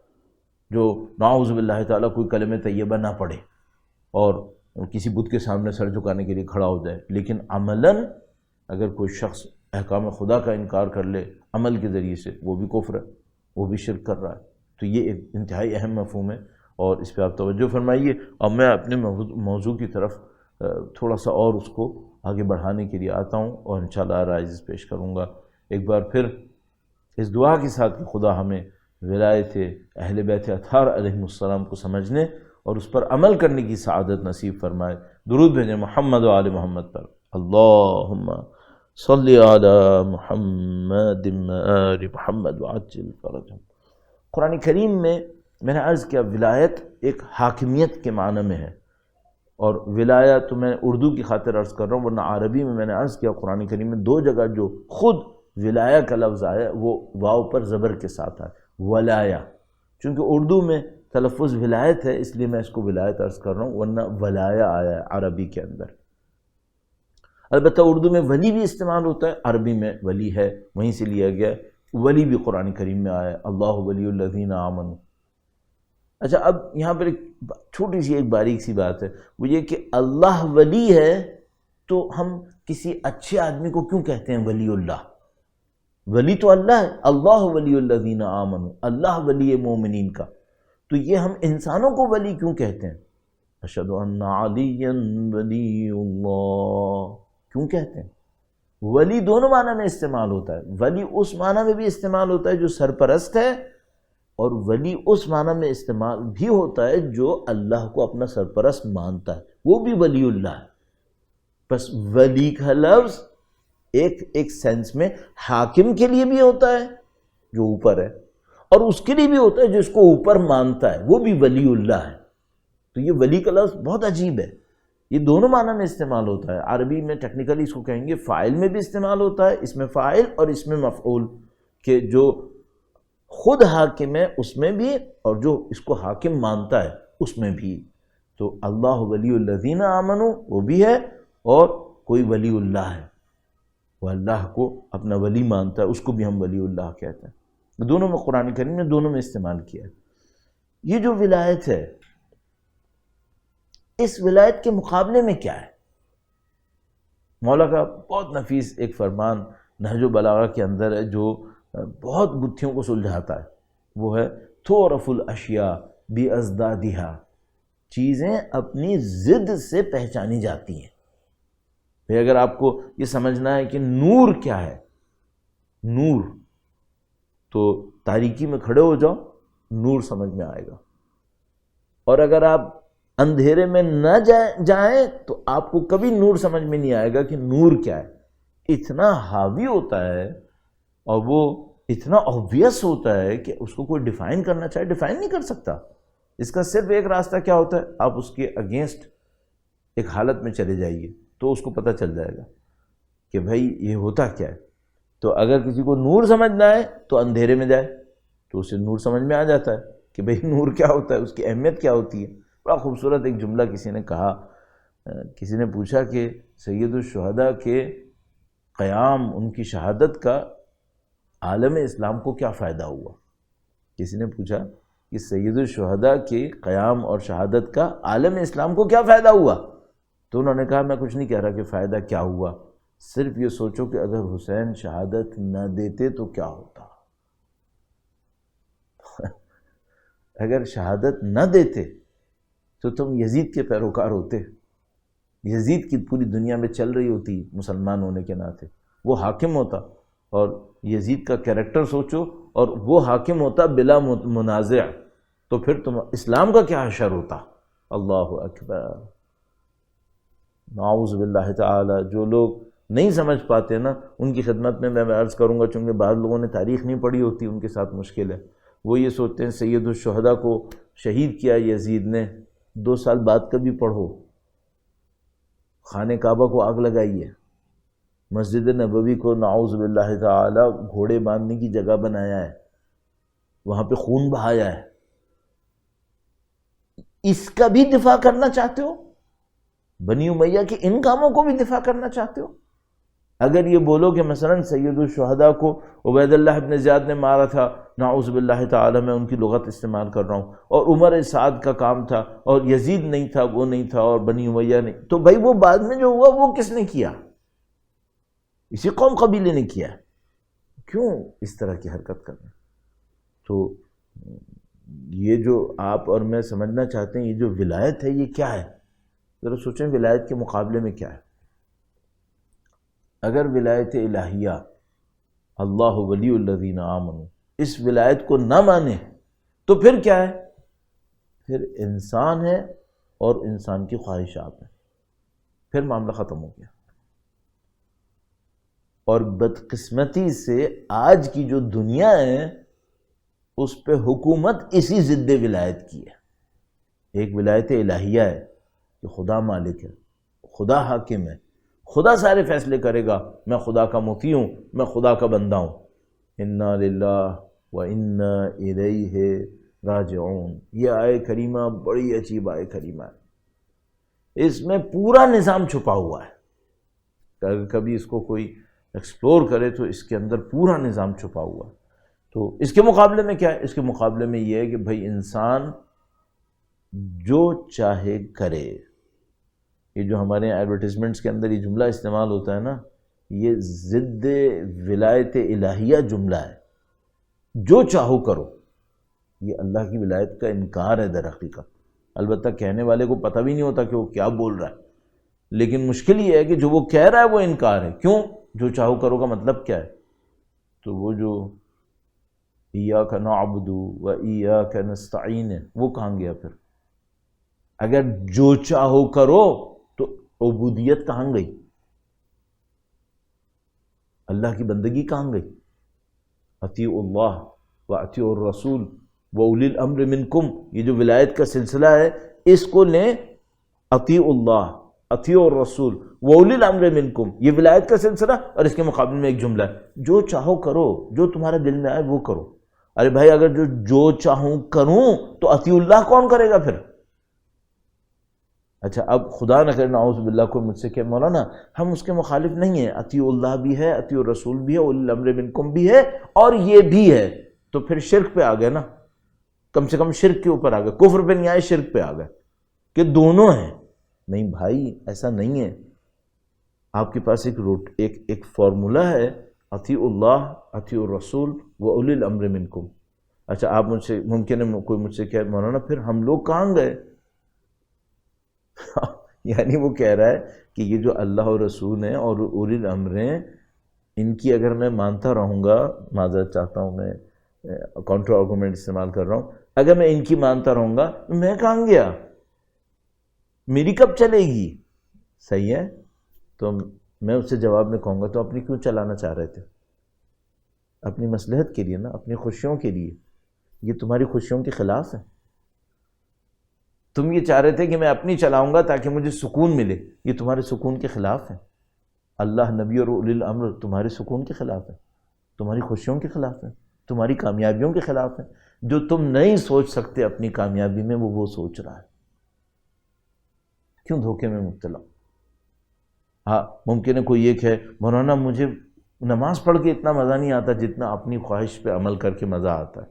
جو نعوذ باللہ تعالیٰ کوئی کلمہ طیبہ نہ پڑھے اور کسی بت کے سامنے سر جھکانے کے لیے کھڑا ہو جائے، لیکن عملاً اگر کوئی شخص احکام خدا کا انکار کر لے عمل کے ذریعے سے، وہ بھی کفر ہے، وہ بھی شرک کر رہا ہے. تو یہ ایک انتہائی اہم مفہوم ہے اور اس پہ آپ توجہ فرمائیے. اور میں اپنے موضوع کی طرف تھوڑا سا اور اس کو آگے بڑھانے کے لیے آتا ہوں اور انشاءاللہ آرائز پیش کروں گا. ایک بار پھر اس دعا کے ساتھ کہ خدا ہمیں ولایت اہل بیت اطہار علیہم السلام کو سمجھنے اور اس پر عمل کرنے کی سعادت نصیب فرمائے. درود بھیجیں محمد و آل محمد پر. اللہم صلی علی محمد و آل محمد وعجل فرجهم. قرآن کریم میں نے عرض کیا ولایت ایک حاکمیت کے معنی میں ہے، اور ولایہ تو میں اردو کی خاطر عرض کر رہا ہوں، ورنہ عربی میں نے عرض کیا قرآن کریم میں دو جگہ جو خود ولایہ کا لفظ آیا وہ واو پر زبر کے ساتھ آیا، ولایا. چونکہ اردو میں تلفظ ولایت ہے اس لیے میں اس کو ولایت عرض کر رہا ہوں، ورنہ ولایا آیا ہے عربی کے اندر. البتہ اردو میں ولی بھی استعمال ہوتا ہے، عربی میں ولی ہے، وہیں سے لیا گیا ہے. ولی بھی قرآن کریم میں آیا ہے، اللہ ولی الذین آمنوا. اچھا، اب یہاں پر ایک چھوٹی سی ایک باریک سی بات ہے، وہ یہ کہ اللہ ولی ہے تو ہم کسی اچھے آدمی کو کیوں کہتے ہیں ولی اللہ؟ ولی تو اللہ ہے، اللہ ولی الذین آمنوا، اللہ ولی مومنین کا. تو یہ ہم انسانوں کو ولی کیوں کہتے ہیں؟ اشہد ان علی ولی اللہ کیوں کہتے ہیں؟ ولی دونوں معنی میں استعمال ہوتا ہے. ولی اس معنی میں بھی استعمال ہوتا ہے جو سرپرست ہے، اور ولی اس معنی میں استعمال بھی ہوتا ہے جو اللہ کو اپنا سرپرست مانتا ہے، وہ بھی ولی اللہ ہے. بس ولی کا لفظ ایک سینس میں حاکم کے لیے بھی ہوتا ہے جو اوپر ہے، اور اس کے لیے بھی ہوتا ہے جو اس کو اوپر مانتا ہے، وہ بھی ولی اللہ ہے. تو یہ ولی کا لفظ بہت عجیب ہے، یہ دونوں معنی میں استعمال ہوتا ہے. عربی میں ٹیکنیکلی اس کو کہیں گے فاعل میں بھی استعمال ہوتا ہے، اس میں فاعل اور اس میں مفعول، کہ جو خود حاکم ہے اس میں بھی اور جو اس کو حاکم مانتا ہے اس میں بھی. تو اللہ ولی الذین آمنوا وہ بھی ہے، اور کوئی ولی اللہ ہے وہ اللہ کو اپنا ولی مانتا ہے، اس کو بھی ہم ولی اللہ کہتے ہیں. دونوں میں قرآن کریم نے دونوں میں استعمال کیا ہے. یہ جو ولایت ہے، اس ولایت کے مقابلے میں کیا ہے؟ مولا کا بہت نفیس ایک فرمان نہج البلاغہ کے اندر ہے جو بہت گتھیوں کو سلجھاتا ہے، وہ ہے تُعْرَفُ الْأَشْيَاءُ بِأَضْدَادِهَا، چیزیں اپنی ضد سے پہچانی جاتی ہیں۔ پھر اگر آپ کو یہ سمجھنا ہے کہ نور کیا ہے، نور، تو تاریکی میں کھڑے ہو جاؤ، نور سمجھ میں آئے گا۔ اور اگر آپ اندھیرے میں نہ جائیں تو آپ کو کبھی نور سمجھ میں نہیں آئے گا کہ نور کیا ہے۔ اتنا حاوی ہوتا ہے اور وہ اتنا obvious ہوتا ہے کہ اس کو کوئی ڈیفائن کرنا چاہے ڈیفائن نہیں کر سکتا۔ اس کا صرف ایک راستہ کیا ہوتا ہے، آپ اس کے اگینسٹ ایک حالت میں چلے جائیے تو اس کو پتہ چل جائے گا کہ بھائی یہ ہوتا کیا ہے۔ تو اگر کسی کو نور سمجھنا ہے تو اندھیرے میں جائے تو اسے نور سمجھ میں آ جاتا ہے کہ بھئی نور کیا ہوتا ہے، اس کی اہمیت کیا ہوتی ہے۔ بڑا خوبصورت ایک جملہ کسی نے کہا، کسی نے پوچھا کہ سید الشہداء کے قیام، ان کی شہادت کا عالم اسلام کو کیا فائدہ ہوا؟ کسی نے پوچھا کہ سید الشہداء کے قیام اور شہادت کا عالم اسلام کو کیا فائدہ ہوا؟ تو انہوں نے کہا میں کچھ نہیں کہہ رہا کہ فائدہ کیا ہوا، صرف یہ سوچو کہ اگر حسین شہادت نہ دیتے تو کیا ہوتا۔ اگر شہادت نہ دیتے تو تم یزید کے پیروکار ہوتے، یزید کی پوری دنیا میں چل رہی ہوتی مسلمان ہونے کے ناطے، وہ حاکم ہوتا، اور یزید کا کریکٹر سوچو، اور وہ حاکم ہوتا بلا منازع، تو پھر تم اسلام کا کیا حشر ہوتا۔ اللہ اکبر، نعوذ باللہ تعالی۔ جو لوگ نہیں سمجھ پاتے نا، ان کی خدمت میں عرض کروں گا، چونکہ بعض لوگوں نے تاریخ نہیں پڑھی ہوتی، ان کے ساتھ مشکل ہے۔ وہ یہ سوچتے ہیں سید الشہداء کو شہید کیا یزید نے، 2 سال بعد کبھی پڑھو، خانہ کعبہ کو آگ لگائی ہے، مسجد نبوی کو نعوذ باللہ تعالی گھوڑے باندھنے کی جگہ بنایا ہے، وہاں پہ خون بہایا ہے، اس کا بھی دفاع کرنا چاہتے ہو؟ بنی امیہ کے ان کاموں کو بھی دفاع کرنا چاہتے ہو؟ اگر یہ بولو کہ مثلا سید الشہداء کو عبید اللہ ابن زیاد نے مارا تھا، نعوذ باللہ تعالی، میں ان کی لغت استعمال کر رہا ہوں، اور عمر سعد کا کام تھا، اور یزید نہیں تھا، وہ نہیں تھا، اور بنی امیہ نہیں، تو بھائی وہ بعد میں جو ہوا وہ کس نے کیا؟ اسی قوم قبیلے نے کیا۔ کیوں اس طرح کی حرکت کرنا؟ تو یہ جو آپ اور میں سمجھنا چاہتے ہیں، یہ جو ولایت ہے یہ کیا ہے؟ ذرا سوچیں ولایت کے مقابلے میں کیا ہے۔ اگر ولایت الہیہ، اللہ ولی الذین آمنوا، اس ولایت کو نہ مانے تو پھر کیا ہے؟ پھر انسان ہے اور انسان کی خواہشات ہیں، پھر معاملہ ختم ہو گیا۔ اور بدقسمتی سے آج کی جو دنیا ہے اس پہ حکومت اسی ضد ولایت کی ہے۔ ایک ولایت الہیہ ہے کہ خدا مالک ہے، خدا حاکم ہے، خدا سارے فیصلے کرے گا، میں خدا کا مطیع ہوں، میں خدا کا بندہ ہوں، انا للہ و انا الیہ راجعون۔ یہ آیے کریمہ بڑی عجیب آیے کریمہ ہے، اس میں پورا نظام چھپا ہوا ہے۔ اگر کبھی اس کو کوئی ایکسپلور کرے تو اس کے اندر پورا نظام چھپا ہوا ہے۔ تو اس کے مقابلے میں کیا ہے؟ اس کے مقابلے میں یہ ہے کہ بھائی انسان جو چاہے کرے۔ یہ جو ہمارے ایڈورٹیزمنٹس کے اندر یہ جملہ استعمال ہوتا ہے نا، یہ ضد ولایت الہیہ جملہ ہے، جو چاہو کرو۔ یہ اللہ کی ولایت کا انکار ہے در حقیقت۔ البتہ کہنے والے کو پتہ بھی نہیں ہوتا کہ وہ کیا بول رہا ہے، لیکن مشکل یہ ہے کہ جو وہ کہہ رہا ہے وہ انکار ہے۔ کیوں؟ جو چاہو کرو کا مطلب کیا ہے؟ تو وہ جو ایاک نعبد و ایاک نستعین ہے، وہ کہاں گیا پھر؟ اگر جو چاہو کرو تو عبودیت کہاں گئی؟ اللہ کی بندگی کہاں گئی؟ اطیعوا اللہ و اطیعوا الرسول و اولی الامر منکم، یہ جو ولایت کا سلسلہ ہے اس کو لیں، اطیعوا اللہ، اطیعوا الرسول و اولی الامر منکم، یہ ولایت کا سلسلہ، اور اس کے مقابلے میں ایک جملہ ہے، جو چاہو کرو، جو تمہارے دل میں آئے وہ کرو۔ ارے بھائی اگر جو چاہوں کروں تو اطیع اللہ کون کرے گا پھر؟ اچھا اب خدا نہ کرے نعوذ باللہ کوئی مجھ سے کہ مولانا ہم اس کے مخالف نہیں ہیں، اطیع اللہ بھی ہے، اطیع الرسول بھی ہے، اولی الامر منکم بھی ہے، اور یہ بھی ہے، تو پھر شرک پہ آ گئے نا، کم سے کم شرک کے اوپر آ گئے، کفر پہ نہیں آئے، شرک پہ آ گئے کہ دونوں ہیں۔ نہیں بھائی ایسا نہیں ہے۔ آپ کے پاس ایک فارمولہ ہے، اطیعوا اللہ اطیعوا الرسول واولی الامر منکم. اچھا آپ مجھ سے ممکن ہے کوئی مجھ سے کہے مولانا پھر ہم لوگ کہاں گئے؟ یعنی وہ کہہ رہا ہے کہ یہ جو اللہ اور رسول ہیں اور اولی الامر ہیں، ان کی اگر میں مانتا رہوں گا، معذرت چاہتا ہوں میں کاؤنٹر آرگومنٹ استعمال کر رہا ہوں، اگر میں ان کی مانتا رہوں گا میں کہاں گیا، میری کب چلے گی؟ صحیح ہے. تو میں اس سے جواب میں کہوں گا تو اپنی کیوں چلانا چاہ رہے تھے؟ اپنی مصلحت کے لیے نا، اپنی خوشیوں کے لیے. یہ تمہاری خوشیوں کے خلاف ہے. تم یہ چاہ رہے تھے کہ میں اپنی چلاؤں گا تاکہ مجھے سکون ملے، یہ تمہارے سکون کے خلاف ہے. اللہ، نبی اور اولی الامر تمہارے سکون کے خلاف ہے، تمہاری خوشیوں کے خلاف ہے، تمہاری کامیابیوں کے خلاف ہے. جو تم نہیں سوچ سکتے اپنی کامیابی میں، وہ سوچ رہا ہے. کیوں دھوکے میں مبتلا؟ ہاں ممکن ہے کوئی یہ کہے مولانا مجھے نماز پڑھ کے اتنا مزہ نہیں آتا جتنا اپنی خواہش پہ عمل کر کے مزہ آتا ہے.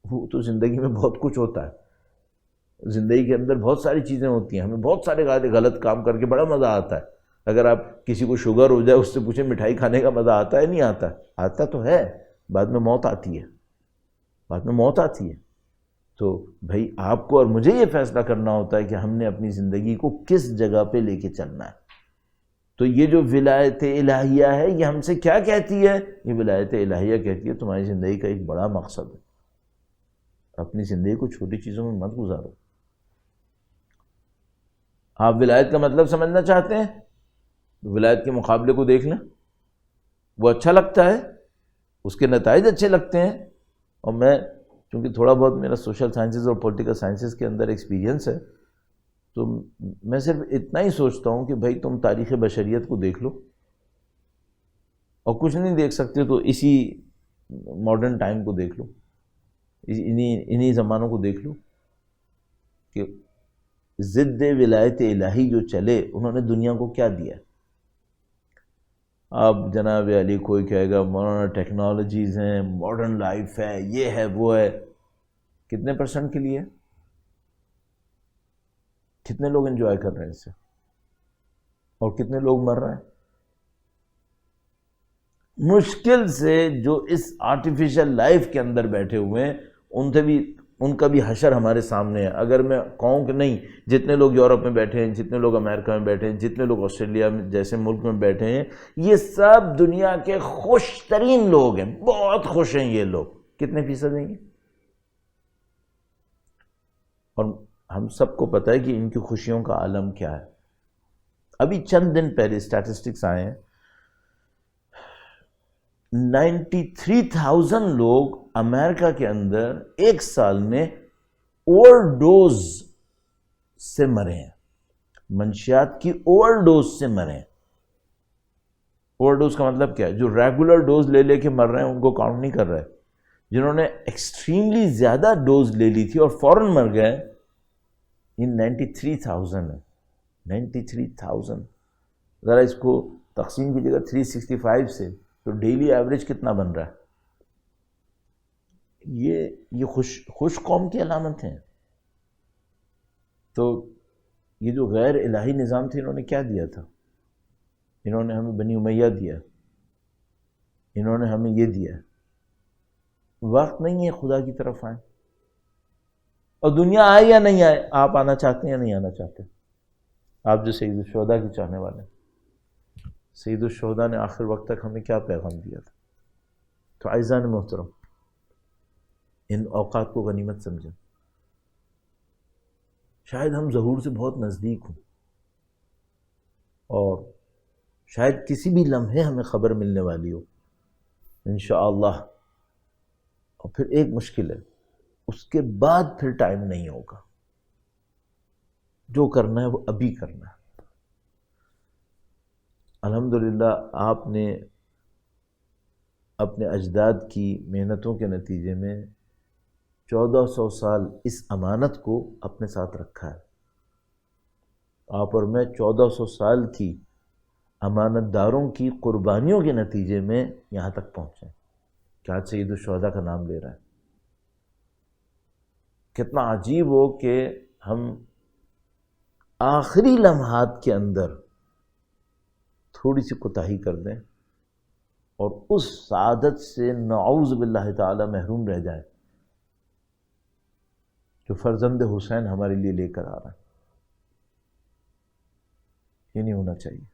وہ تو زندگی میں بہت کچھ ہوتا ہے، زندگی کے اندر بہت ساری چیزیں ہوتی ہیں، ہمیں بہت سارے غلط کام کر کے بڑا مزہ آتا ہے. اگر آپ کسی کو شوگر ہو جائے اس سے پوچھیں مٹھائی کھانے کا مزہ آتا ہے نہیں آتا؟ آتا تو ہے، بعد میں موت آتی ہے، بعد میں موت آتی ہے. تو بھائی آپ کو اور مجھے یہ فیصلہ کرنا ہوتا ہے کہ ہم نے اپنی زندگی کو کس جگہ پہ لے کے چلنا ہے. تو یہ جو ولایت الہیہ ہے یہ ہم سے کیا کہتی ہے؟ یہ ولایت الہیہ کہتی ہے تمہاری زندگی کا ایک بڑا مقصد ہے، اپنی زندگی کو چھوٹی چیزوں میں مت گزارو. آپ ولایت کا مطلب سمجھنا چاہتے ہیں؟ ولایت کے مقابلے کو دیکھ لیں، وہ اچھا لگتا ہے، اس کے نتائج اچھے لگتے ہیں. اور میں چونکہ تھوڑا بہت میرا سوشل سائنسز اور پولیٹیکل سائنسز کے اندر ایکسپیرینس ہے، تو میں صرف اتنا ہی سوچتا ہوں کہ بھائی تم تاریخ بشریت کو دیکھ لو، اور کچھ نہیں دیکھ سکتے تو اسی ماڈرن ٹائم کو دیکھ لو، انہی زمانوں کو دیکھ لو کہ ضد ولایت الہی جو چلے انہوں نے دنیا کو کیا دیا. اب جناب علی کوئی کہے گا مولانا ٹیکنالوجیز ہیں، ماڈرن لائف ہے، یہ ہے وہ ہے. کتنے پرسنٹ کے لیے؟ کتنے لوگ انجوائے کر رہے ہیں اس سے، اور کتنے لوگ مر رہے ہیں؟ مشکل سے جو اس آرٹیفیشل لائف کے اندر بیٹھے ہوئے ہیں ان کا بھی حشر ہمارے سامنے ہے. اگر میں کہوں کہ نہیں، جتنے لوگ یورپ میں بیٹھے ہیں، جتنے لوگ امریکہ میں بیٹھے ہیں، جتنے لوگ آسٹریلیا میں جیسے ملک میں بیٹھے ہیں، یہ سب دنیا کے خوش ترین لوگ ہیں، بہت خوش ہیں یہ لوگ. کتنے فیصد ہیں یہ؟ اور ہم سب کو پتہ ہے کہ ان کی خوشیوں کا عالم کیا ہے. ابھی چند دن پہلے اسٹیٹسٹکس آئے ہیں، 93,000 لوگ امریکہ کے اندر ایک سال میں اوور ڈوز سے مرے ہیں، منشیات کی اوور ڈوز سے مرے ہیں. اوور ڈوز کا مطلب کیا ہے؟ جو ریگولر ڈوز لے لے کے مر رہے ہیں ان کو کاؤنٹ نہیں کر رہے. جنہوں نے ایکسٹریملی زیادہ ڈوز لے لی تھی اور فوراً مر گئے، یہ 93,000 ہے. 93,000 ذرا اس کو تقسیم کیجیے گا 365 سے تو ڈیلی ایوریج کتنا بن رہا ہے؟ یہ خوش قوم کی علامت ہیں. تو یہ جو غیر الہی نظام تھے انہوں نے کیا دیا تھا؟ انہوں نے ہمیں بنی امیہ دیا، انہوں نے ہمیں یہ دیا. وقت نہیں ہے خدا کی طرف آئیں، اور دنیا آئے یا نہیں آئے، آپ آنا چاہتے ہیں یا نہیں آنا چاہتے؟ آپ جو سید الشہداء کے چاہنے والے ہیں، سید الشہداء نے آخر وقت تک ہمیں کیا پیغام دیا تھا؟ تو عزیزان محترم، ان اوقات کو غنیمت سمجھیں. شاید ہم ظہور سے بہت نزدیک ہوں، اور شاید کسی بھی لمحے ہمیں خبر ملنے والی ہو انشاءاللہ. اور پھر ایک مشکل ہے، اس کے بعد پھر ٹائم نہیں ہوگا. جو کرنا ہے وہ ابھی کرنا ہے. الحمدللہ آپ نے اپنے اجداد کی محنتوں کے نتیجے میں 1400 سال اس امانت کو اپنے ساتھ رکھا ہے. آپ اور میں 1400 سال کی امانت داروں کی قربانیوں کے نتیجے میں یہاں تک پہنچے کہ آج سید الشہداء کا نام لے رہا ہے. کتنا عجیب ہو کہ ہم آخری لمحات کے اندر تھوڑی سی کوتاہی کر دیں اور اس سعادت سے نعوذ باللہ تعالی محروم رہ جائیں جو فرزند حسین ہمارے لیے لے کر آ رہا ہے. یہ نہیں ہونا چاہیے.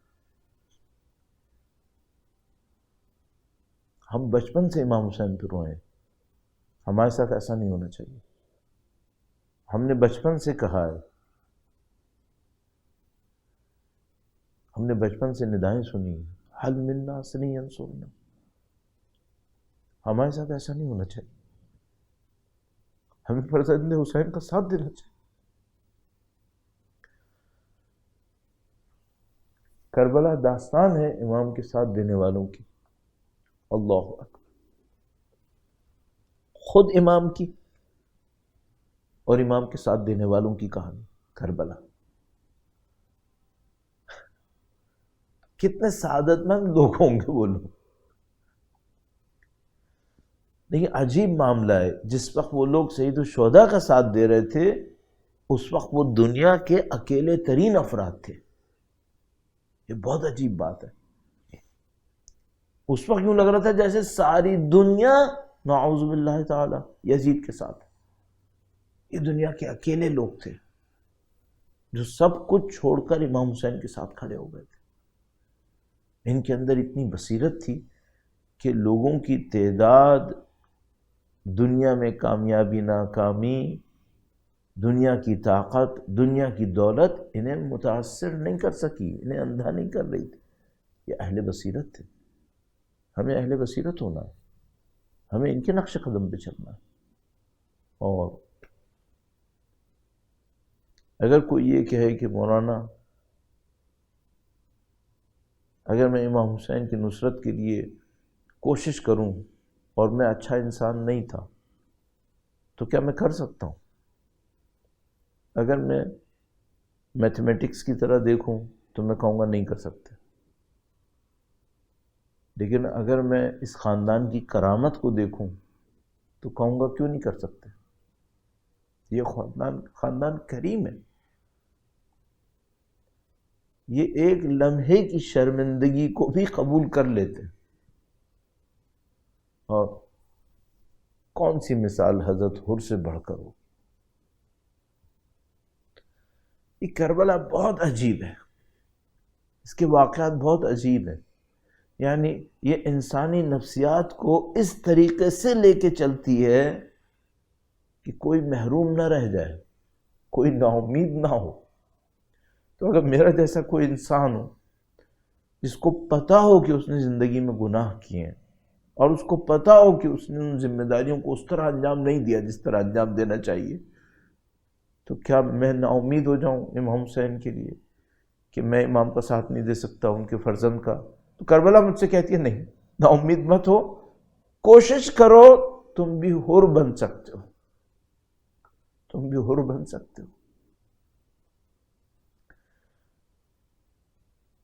ہم بچپن سے امام حسین پہ روئے ہیں، ہمارے ساتھ ایسا نہیں ہونا چاہیے. ہم نے بچپن سے کہا ہے، ہم نے بچپن سے ندائیں سنی، حل من ناصر ینصرنا. ہمارے ساتھ ایسا نہیں ہونا چاہیے. ہمیں فرزند حسین کا ساتھ دینا چاہیے. کربلا داستان ہے امام کے ساتھ دینے والوں کی. اللہ اکبر. خود امام کی اور امام کے ساتھ دینے والوں کی کہانی کربلا. کتنے سعادت مند لوگ ہوں گے وہ لوگ. لیکن عجیب معاملہ ہے، جس وقت وہ لوگ سید الشہداء کا ساتھ دے رہے تھے اس وقت وہ دنیا کے اکیلے ترین افراد تھے. یہ بہت عجیب بات ہے. اس وقت یوں لگ رہا تھا جیسے ساری دنیا نعوذ باللہ تعالی یزید کے ساتھ. یہ دنیا کے اکیلے لوگ تھے جو سب کچھ چھوڑ کر امام حسین کے ساتھ کھڑے ہو گئے تھے. ان کے اندر اتنی بصیرت تھی کہ لوگوں کی تعداد، دنیا میں کامیابی ناکامی، دنیا کی طاقت، دنیا کی دولت انہیں متاثر نہیں کر سکی، انہیں اندھا نہیں کر رہی تھی. یہ اہل بصیرت تھے. ہمیں اہل بصیرت ہونا ہے، ہمیں ان کے نقش قدم پہ چلنا ہے. اور اگر کوئی یہ کہے کہ مولانا اگر میں امام حسین کی نصرت کے لیے کوشش کروں اور میں اچھا انسان نہیں تھا تو کیا میں کر سکتا ہوں؟ اگر میں میتھمیٹکس کی طرح دیکھوں تو میں کہوں گا نہیں کر سکتے. لیکن اگر میں اس خاندان کی کرامت کو دیکھوں تو کہوں گا کیوں نہیں کر سکتے. یہ خاندان کریم ہے. یہ ایک لمحے کی شرمندگی کو بھی قبول کر لیتے. اور کون سی مثال حضرت حر سے بڑھ کر ہو. یہ کربلا بہت عجیب ہے، اس کے واقعات بہت عجیب ہیں. یعنی یہ انسانی نفسیات کو اس طریقے سے لے کے چلتی ہے کہ کوئی محروم نہ رہ جائے، کوئی نا امید نہ ہو. تو اگر میرا جیسا کوئی انسان ہو جس کو پتا ہو کہ اس نے زندگی میں گناہ کیے ہیں اور اس کو پتا ہو کہ اس نے ان ذمہ داریوں کو اس طرح انجام نہیں دیا جس طرح انجام دینا چاہیے، تو کیا میں نا امید ہو جاؤں امام حسین کے لیے کہ میں امام کا ساتھ نہیں دے سکتا ان کے فرزند کا؟ تو کربلا مجھ سے کہتی ہے نہیں، نا امید مت ہو، کوشش کرو، تم بھی حر بن سکتے ہو، تم بھی حر بن سکتے ہو.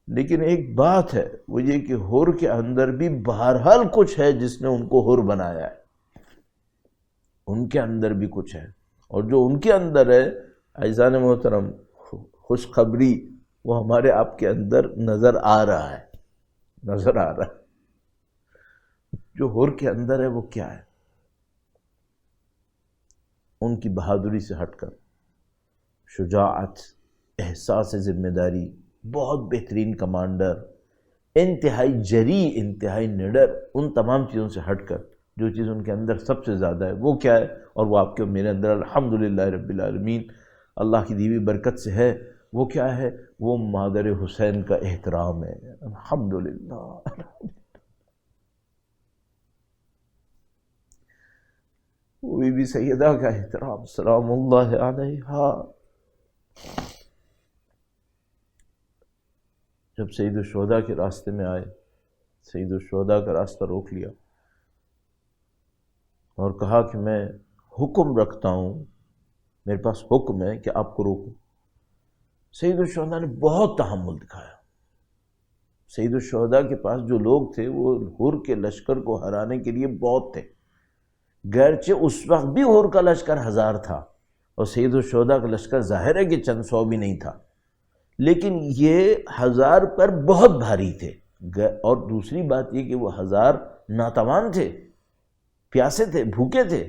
لیکن ایک بات ہے، وہ یہ کہ حر کے اندر بھی بہرحال کچھ ہے جس نے ان کو حر بنایا ہے. ان کے اندر بھی کچھ ہے، اور جو ان کے اندر ہے عزیزان محترم، خوشخبری وہ ہمارے آپ کے اندر نظر آ رہا ہے، نظر آ رہا ہے. جو حر کے اندر ہے وہ کیا ہے؟ ان کی بہادری سے ہٹ کر شجاعت، احساس ذمہ داری، بہت بہترین کمانڈر، انتہائی جری، انتہائی نڈر، ان تمام چیزوں سے ہٹ کر جو چیز ان کے اندر سب سے زیادہ ہے وہ کیا ہے؟ اور وہ آپ کے میرے اندر الحمدللہ رب العالمین اللہ کی دی ہوئی برکت سے ہے. وہ کیا ہے؟ وہ مادر حسین کا احترام ہے. الحمدللہ. وہ بی بی سیدہ کا احترام سلام اللہ علیہا. جب سید الشہداء کے راستے میں آئے، سید الشہداء کا راستہ روک لیا اور کہا کہ میں حکم رکھتا ہوں، میرے پاس حکم ہے کہ آپ کو روکوں. سید الشہداء نے بہت تحمل دکھایا. سید الشہداء کے پاس جو لوگ تھے وہ حر کے لشکر کو ہرانے کے لیے بہت تھے، گرچہ اس وقت بھی حر کا لشکر 1000 تھا اور سید الشہداء کا لشکر ظاہر ہے کہ چند سو بھی نہیں تھا، لیکن یہ 1000 پر بہت بھاری تھے. اور دوسری بات یہ کہ وہ 1000 ناتوان تھے، پیاسے تھے، بھوکے تھے۔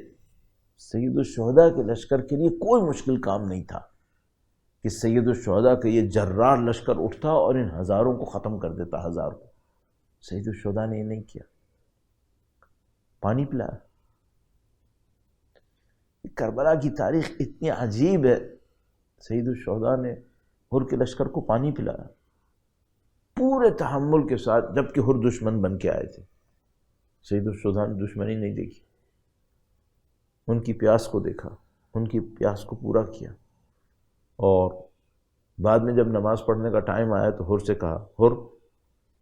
سید الشہداء کے لشکر کے لیے کوئی مشکل کام نہیں تھا کہ سید الشہداء کا یہ جرار لشکر اٹھتا اور ان 1000 کو ختم کر دیتا، 1000 کو۔ سید الشہداء نے یہ نہیں کیا، پانی پلایا۔ کربلا کی تاریخ اتنی عجیب ہے، سید الشہداء نے ہر کے لشکر کو پانی پلایا پورے تحمل کے ساتھ، جبکہ ہر دشمن بن کے آئے تھے۔ سید الشہداء نے دشمنی نہیں دیکھی، ان کی پیاس کو دیکھا، ان کی پیاس کو پورا کیا۔ اور بعد میں جب نماز پڑھنے کا ٹائم آیا تو ہر سے کہا، ہر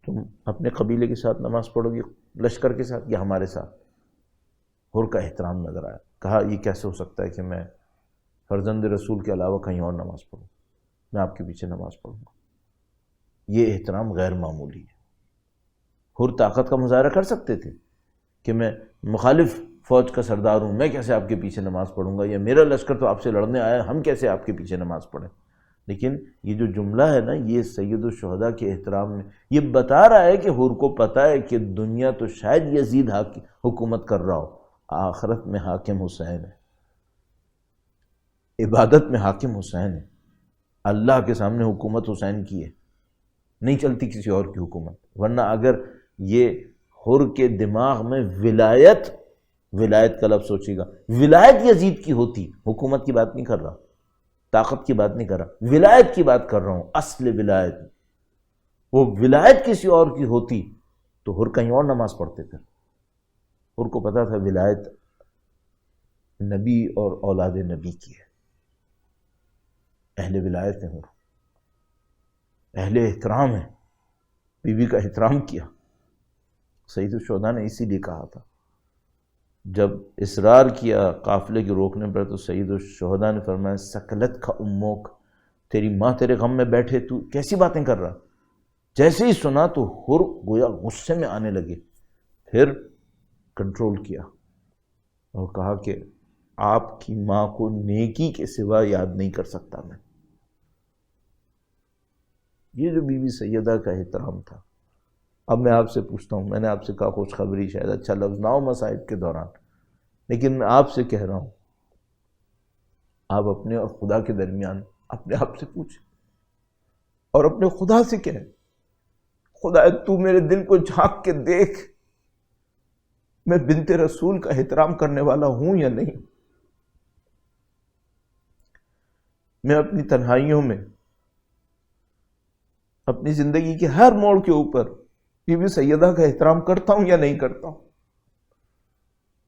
تم اپنے قبیلے کے ساتھ نماز پڑھو گی لشکر کے ساتھ یا ہمارے ساتھ؟ ہر کا احترام نظر آیا، کہا یہ کیسے ہو سکتا ہے کہ میں فرزند رسول کے علاوہ کہیں اور نماز پڑھوں، میں آپ کے پیچھے نماز پڑھوں گا۔ یہ احترام غیر معمولی ہے۔ ہر طاقت کا مظاہرہ کر سکتے تھے کہ میں مخالف فوج کا سردار ہوں، میں کیسے آپ کے پیچھے نماز پڑھوں گا، یا میرا لشکر تو آپ سے لڑنے آیا، ہم کیسے آپ کے پیچھے نماز پڑھیں۔ لیکن یہ جو جملہ ہے نا، یہ سید الشہداء کے احترام میں یہ بتا رہا ہے کہ ہر کو پتہ ہے کہ دنیا تو شاید یزید حکومت کر رہا ہو، آخرت میں حاکم حسین ہے، عبادت میں حاکم حسین ہے، اللہ کے سامنے حکومت حسین کی ہے، نہیں چلتی کسی اور کی حکومت۔ ورنہ اگر یہ ہر کے دماغ میں ولایت کا لفظ سوچے گا، ولایت یزید کی ہوتی، حکومت کی بات نہیں کر رہا، طاقت کی بات نہیں کر رہا، ولایت کی بات کر رہا ہوں، اصل ولایت، وہ ولایت کسی اور کی ہوتی تو ہر کہیں اور نماز پڑھتے پھر۔ ہر کو پتا تھا ولایت نبی اور اولاد نبی کی ہے، اہل ولایت ہیں، ہر اہل احترام ہے، بی بی کا احترام کیا۔ سید الشہداء نے اسی لیے کہا تھا، جب اصرار کیا قافلے کے روکنے پر تو سید الشہداء نے فرمایا سکلت کا اموک، تیری ماں تیرے غم میں بیٹھے، تو کیسی باتیں کر رہا۔ جیسے ہی سنا تو ہر گویا غصے میں آنے لگے، پھر کنٹرول کیا اور کہا کہ آپ کی ماں کو نیکی کے سوا یاد نہیں کر سکتا میں۔ یہ جو بی بی سیدہ کا احترام تھا۔ اب میں آپ سے پوچھتا ہوں، میں نے آپ سے کہا خوشخبری، شاید اچھا لفظ نہ ہو مصائب کے دوران، لیکن آپ سے کہہ رہا ہوں، آپ اپنے اور خدا کے درمیان اپنے آپ سے پوچھیں اور اپنے خدا سے کہیں، خدا تو میرے دل کو جھانک کے دیکھ، میں بنت رسول کا احترام کرنے والا ہوں یا نہیں۔ میں اپنی تنہائیوں میں، اپنی زندگی کے ہر موڑ کے اوپر بی بی سیدہ کا احترام کرتا ہوں یا نہیں کرتا ہوں۔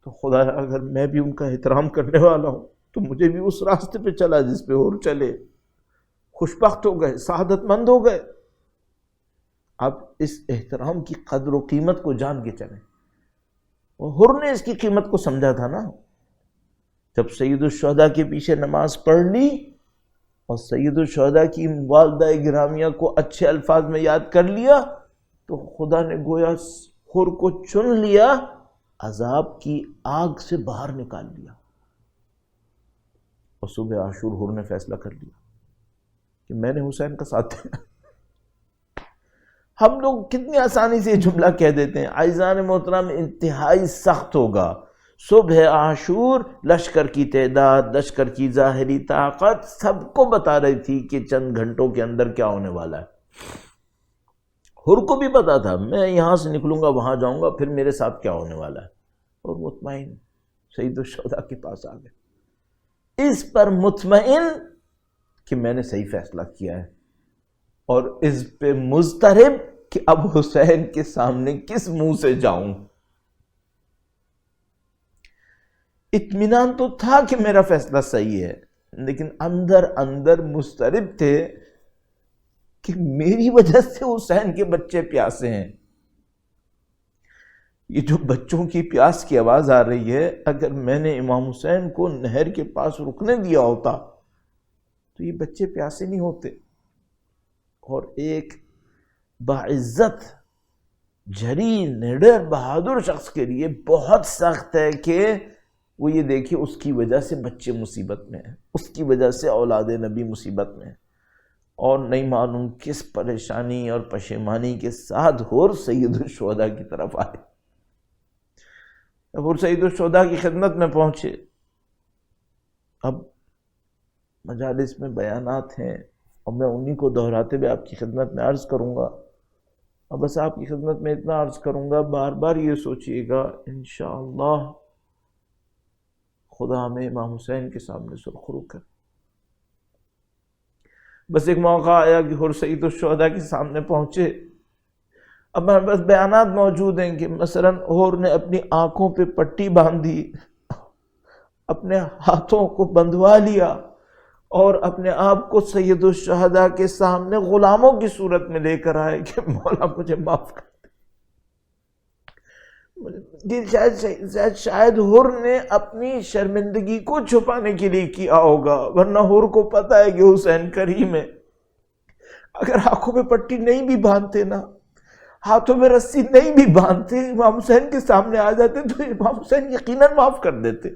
تو خدا اگر میں بھی ان کا احترام کرنے والا ہوں تو مجھے بھی اس راستے پہ چلا جس پہ اور چلے، خوشبخت ہو گئے، سعادت مند ہو گئے۔ آپ اس احترام کی قدر و قیمت کو جان کے چلیں۔ اور ہر نے اس کی قیمت کو سمجھا تھا نا، جب سید الشہداء کے پیچھے نماز پڑھ لی اور سید الشہداء کی والدہ گرامیہ کو اچھے الفاظ میں یاد کر لیا تو خدا نے گویا ہر کو چن لیا، عذاب کی آگ سے باہر نکال لیا، اور صبح عاشور ہر نے فیصلہ کر لیا کہ میں نے حسین کا ساتھ دینا۔ ہم لوگ کتنی آسانی سے یہ جملہ کہہ دیتے ہیں، عزیزان محترم انتہائی سخت ہوگا۔ صبح عاشور لشکر کی تعداد، لشکر کی ظاہری طاقت سب کو بتا رہی تھی کہ چند گھنٹوں کے اندر کیا ہونے والا ہے۔ ہر کو بھی پتا تھا میں یہاں سے نکلوں گا، وہاں جاؤں گا، پھر میرے ساتھ کیا ہونے والا ہے، اور مطمئن سید الشہداء کے پاس آ گئے، اس پر مطمئن کہ میں نے صحیح فیصلہ کیا ہے، اور اس پہ مضطرب کہ اب حسین کے سامنے کس منہ سے جاؤں۔ اطمینان تو تھا کہ میرا فیصلہ صحیح ہے، لیکن اندر اندر مضطرب تھے کہ میری وجہ سے حسین کے بچے پیاسے ہیں۔ یہ جو بچوں کی پیاس کی آواز آ رہی ہے، اگر میں نے امام حسین کو نہر کے پاس رکنے دیا ہوتا تو یہ بچے پیاسے نہیں ہوتے۔ اور ایک باعزت، جری، نڈر، بہادر شخص کے لیے بہت سخت ہے کہ وہ یہ دیکھے اس کی وجہ سے بچے مصیبت میں ہیں، اس کی وجہ سے اولاد نبی مصیبت میں ہیں۔ اور نہیں معلوم کس پریشانی اور پشیمانی کے ساتھ حور سید الشہداء کی طرف آئے. حور سید الشہداء کی خدمت میں پہنچے. اب مجالس میں بیانات ہیں اور میں انہی کو دہراتے ہوئے آپ کی خدمت میں عرض کروں گا. اور بس آپ کی خدمت میں اتنا عرض کروں گا، بار بار یہ سوچئے گا انشاءاللہ خدا ہمیں امام حسین کے سامنے سرخرو کر. بس ایک موقع آیا کہ حور سید الشہداء کے سامنے پہنچے. اب ہمارے پاس بیانات موجود ہیں کہ مثلا حور نے اپنی آنکھوں پہ پٹی باندھی، اپنے ہاتھوں کو بندھوا لیا اور اپنے آپ کو سید الشہداء کے سامنے غلاموں کی صورت میں لے کر آئے کہ مولا مجھے معاف کر دے. شاید حور نے اپنی شرمندگی کو چھپانے کے لیے کیا ہوگا، ورنہ حور کو پتا ہے کہ حسین کریم ہے. اگر آنکھوں پہ پٹی نہیں بھی باندھتے نا، ہاتھوں میں رسی نہیں بھی باندھتے، امام حسین کے سامنے آ جاتے تو امام حسین یقیناً معاف کر دیتے.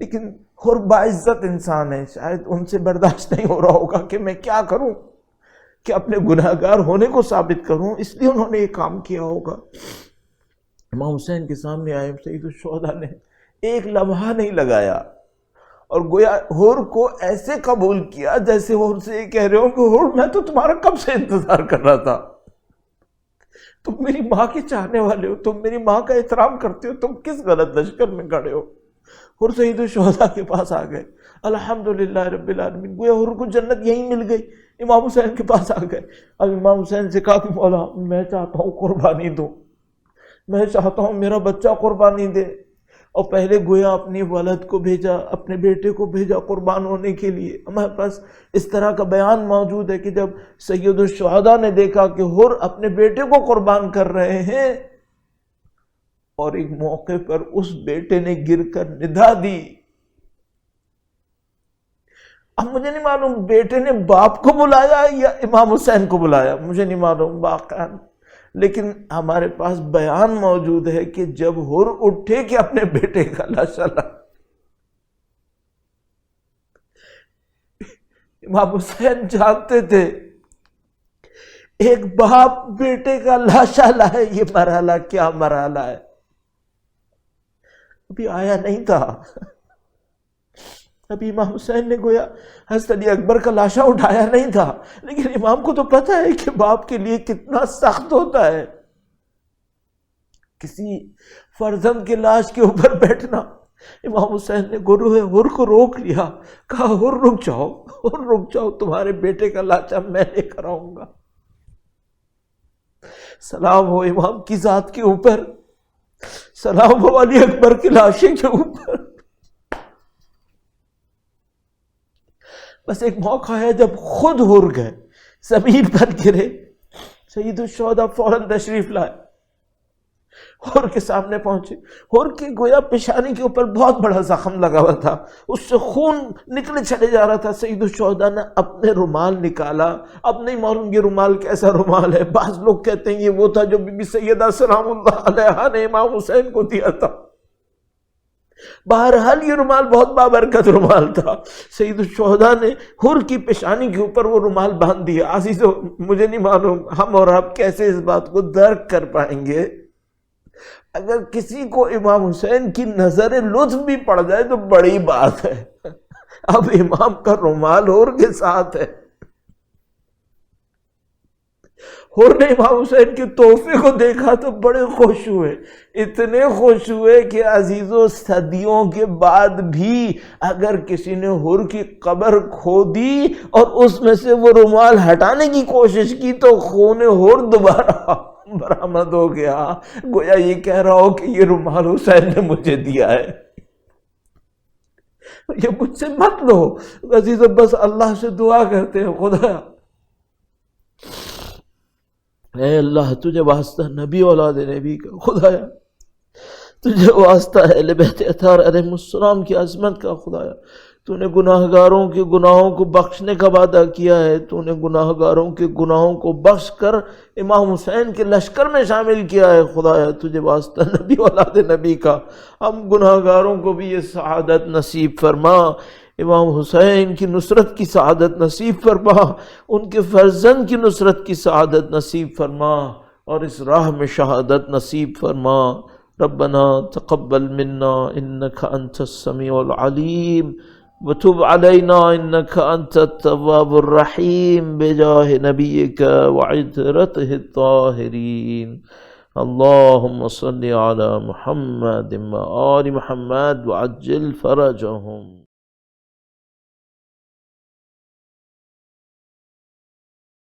لیکن حور باعزت انسان ہے، شاید ان سے برداشت نہیں ہو رہا ہوگا کہ میں کیا کروں کہ اپنے گناہگار ہونے کو ثابت کروں، اس لیے انہوں نے یہ کام کیا ہوگا. امام حسین کے سامنے آئے سید الشہداء نے ایک لمحہ نہیں لگایا اور گویا حور کو ایسے قبول کیا جیسے حور سے یہ کہہ رہے ہو کہ حور میں تو تمہارا کب سے انتظار کر رہا تھا، تم میری ماں کے چاہنے والے ہو، تم میری ماں کا احترام کرتے ہو، تم کس غلط لشکر میں کھڑے ہو. حور سید الشہداء کے پاس آ گئے. الحمدللہ رب العالمین، گویا حور کو جنت یہیں مل گئی. امام حسین کے پاس آ گئے. اب امام حسین سے کہا کہ مولا میں چاہتا ہوں قربانی دوں، میں چاہتا ہوں میرا بچہ قربانی دے. اور پہلے گویا اپنی ولد کو بھیجا، اپنے بیٹے کو بھیجا قربان ہونے کے لیے. ہمارے پاس اس طرح کا بیان موجود ہے کہ جب سید الشہداء نے دیکھا کہ حور اپنے بیٹے کو قربان کر رہے ہیں اور ایک موقع پر اس بیٹے نے گر کر ندا دی. اب مجھے نہیں معلوم بیٹے نے باپ کو بلایا یا امام حسین کو بلایا، مجھے نہیں معلوم واقعا، لیکن ہمارے پاس بیان موجود ہے کہ جب حور اٹھے کہ اپنے بیٹے کا لاشا لایا، امام حسین جانتے تھے ایک باپ بیٹے کا لاشا لائے یہ مرحلہ کیا مرحلہ ہے. ابھی آیا نہیں تھا، ابھی امام حسین نے گویا حضرت علی اکبر کا لاشا اٹھایا نہیں تھا، لیکن امام کو تو پتہ ہے کہ باپ کے لیے کتنا سخت ہوتا ہے کسی فرزند کے لاش کے اوپر بیٹھنا. امام حسین نے گروہ حور کو روک لیا، کہا حور رک جاؤ، حور رک جاؤ، تمہارے بیٹے کا لاشا میں لے کر آؤں گا. سلام ہو امام کی ذات کے اوپر، سلام ہو علی اکبر کے لاشے کے اوپر. بس ایک موقع ہے جب خود حور گئے، زمین پر گرے، سید الشہداء فوراً تشریف لائے، حور کے سامنے پہنچے. حور کی گویا پیشانی کے اوپر بہت بڑا زخم لگا ہوا تھا، اس سے خون نکلے چلے جا رہا تھا. سید الشہداء نے اپنے رومال نکالا. اب نہیں معلوم یہ رومال کیسا رومال ہے، بعض لوگ کہتے ہیں یہ وہ تھا جو بی بی سیدہ سلام اللہ علیہا نے امام حسین کو دیا تھا. بہرحال یہ رومال بہت بابرکت رومال تھا. سید الشہداء نے حور کی پیشانی کے اوپر وہ رومال باندھ دیا. عزیزو مجھے نہیں معلوم ہم اور آپ کیسے اس بات کو درک کر پائیں گے. اگر کسی کو امام حسین کی نظر لطف بھی پڑ جائے تو بڑی بات ہے. اب امام کا رومال حور کے ساتھ ہے. حور نے امام حسین کے تحفے کو دیکھا تو بڑے خوش ہوئے، اتنے خوش ہوئے کہ عزیزو صدیوں کے بعد بھی اگر کسی نے حور کی قبر کھودی اور اس میں سے وہ رومال ہٹانے کی کوشش کی تو خون حور دوبارہ برآمد ہو گیا. گویا یہ کہہ رہا ہو کہ یہ رومال حسین نے مجھے دیا ہے، یہ مجھ سے مت لو. عزیزو بس اللہ سے دعا کرتے ہیں خدا اے اللہ تجھے واسطہ نبی اولاد نبی کا، خدایا تجھے واسطہ اہل بیت اطہار علیہ السلام کی عظمت کا، خدایا تو نے گناہگاروں کے گناہوں کو بخشنے کا وعدہ کیا ہے، تو نے گناہگاروں کے گناہوں کو بخش کر امام حسین کے لشکر میں شامل کیا ہے. خدایا تجھے واسطہ نبی اولاد نبی کا ہم گناہگاروں کو بھی یہ سعادت نصیب فرما. امام حسین کی نصرت کی سعادت نصیب فرما، ان کے فرزند کی نصرت کی سعادت نصیب فرما، اور اس راہ میں شہادت نصیب فرما۔ ربنا تقبل منا انك انت السميع العليم وتب علينا انك انت التواب الرحيم بجاه نبيك وعترته الطاهرين۔ اللهم صل على محمد وآل محمد وعجل فرجهم۔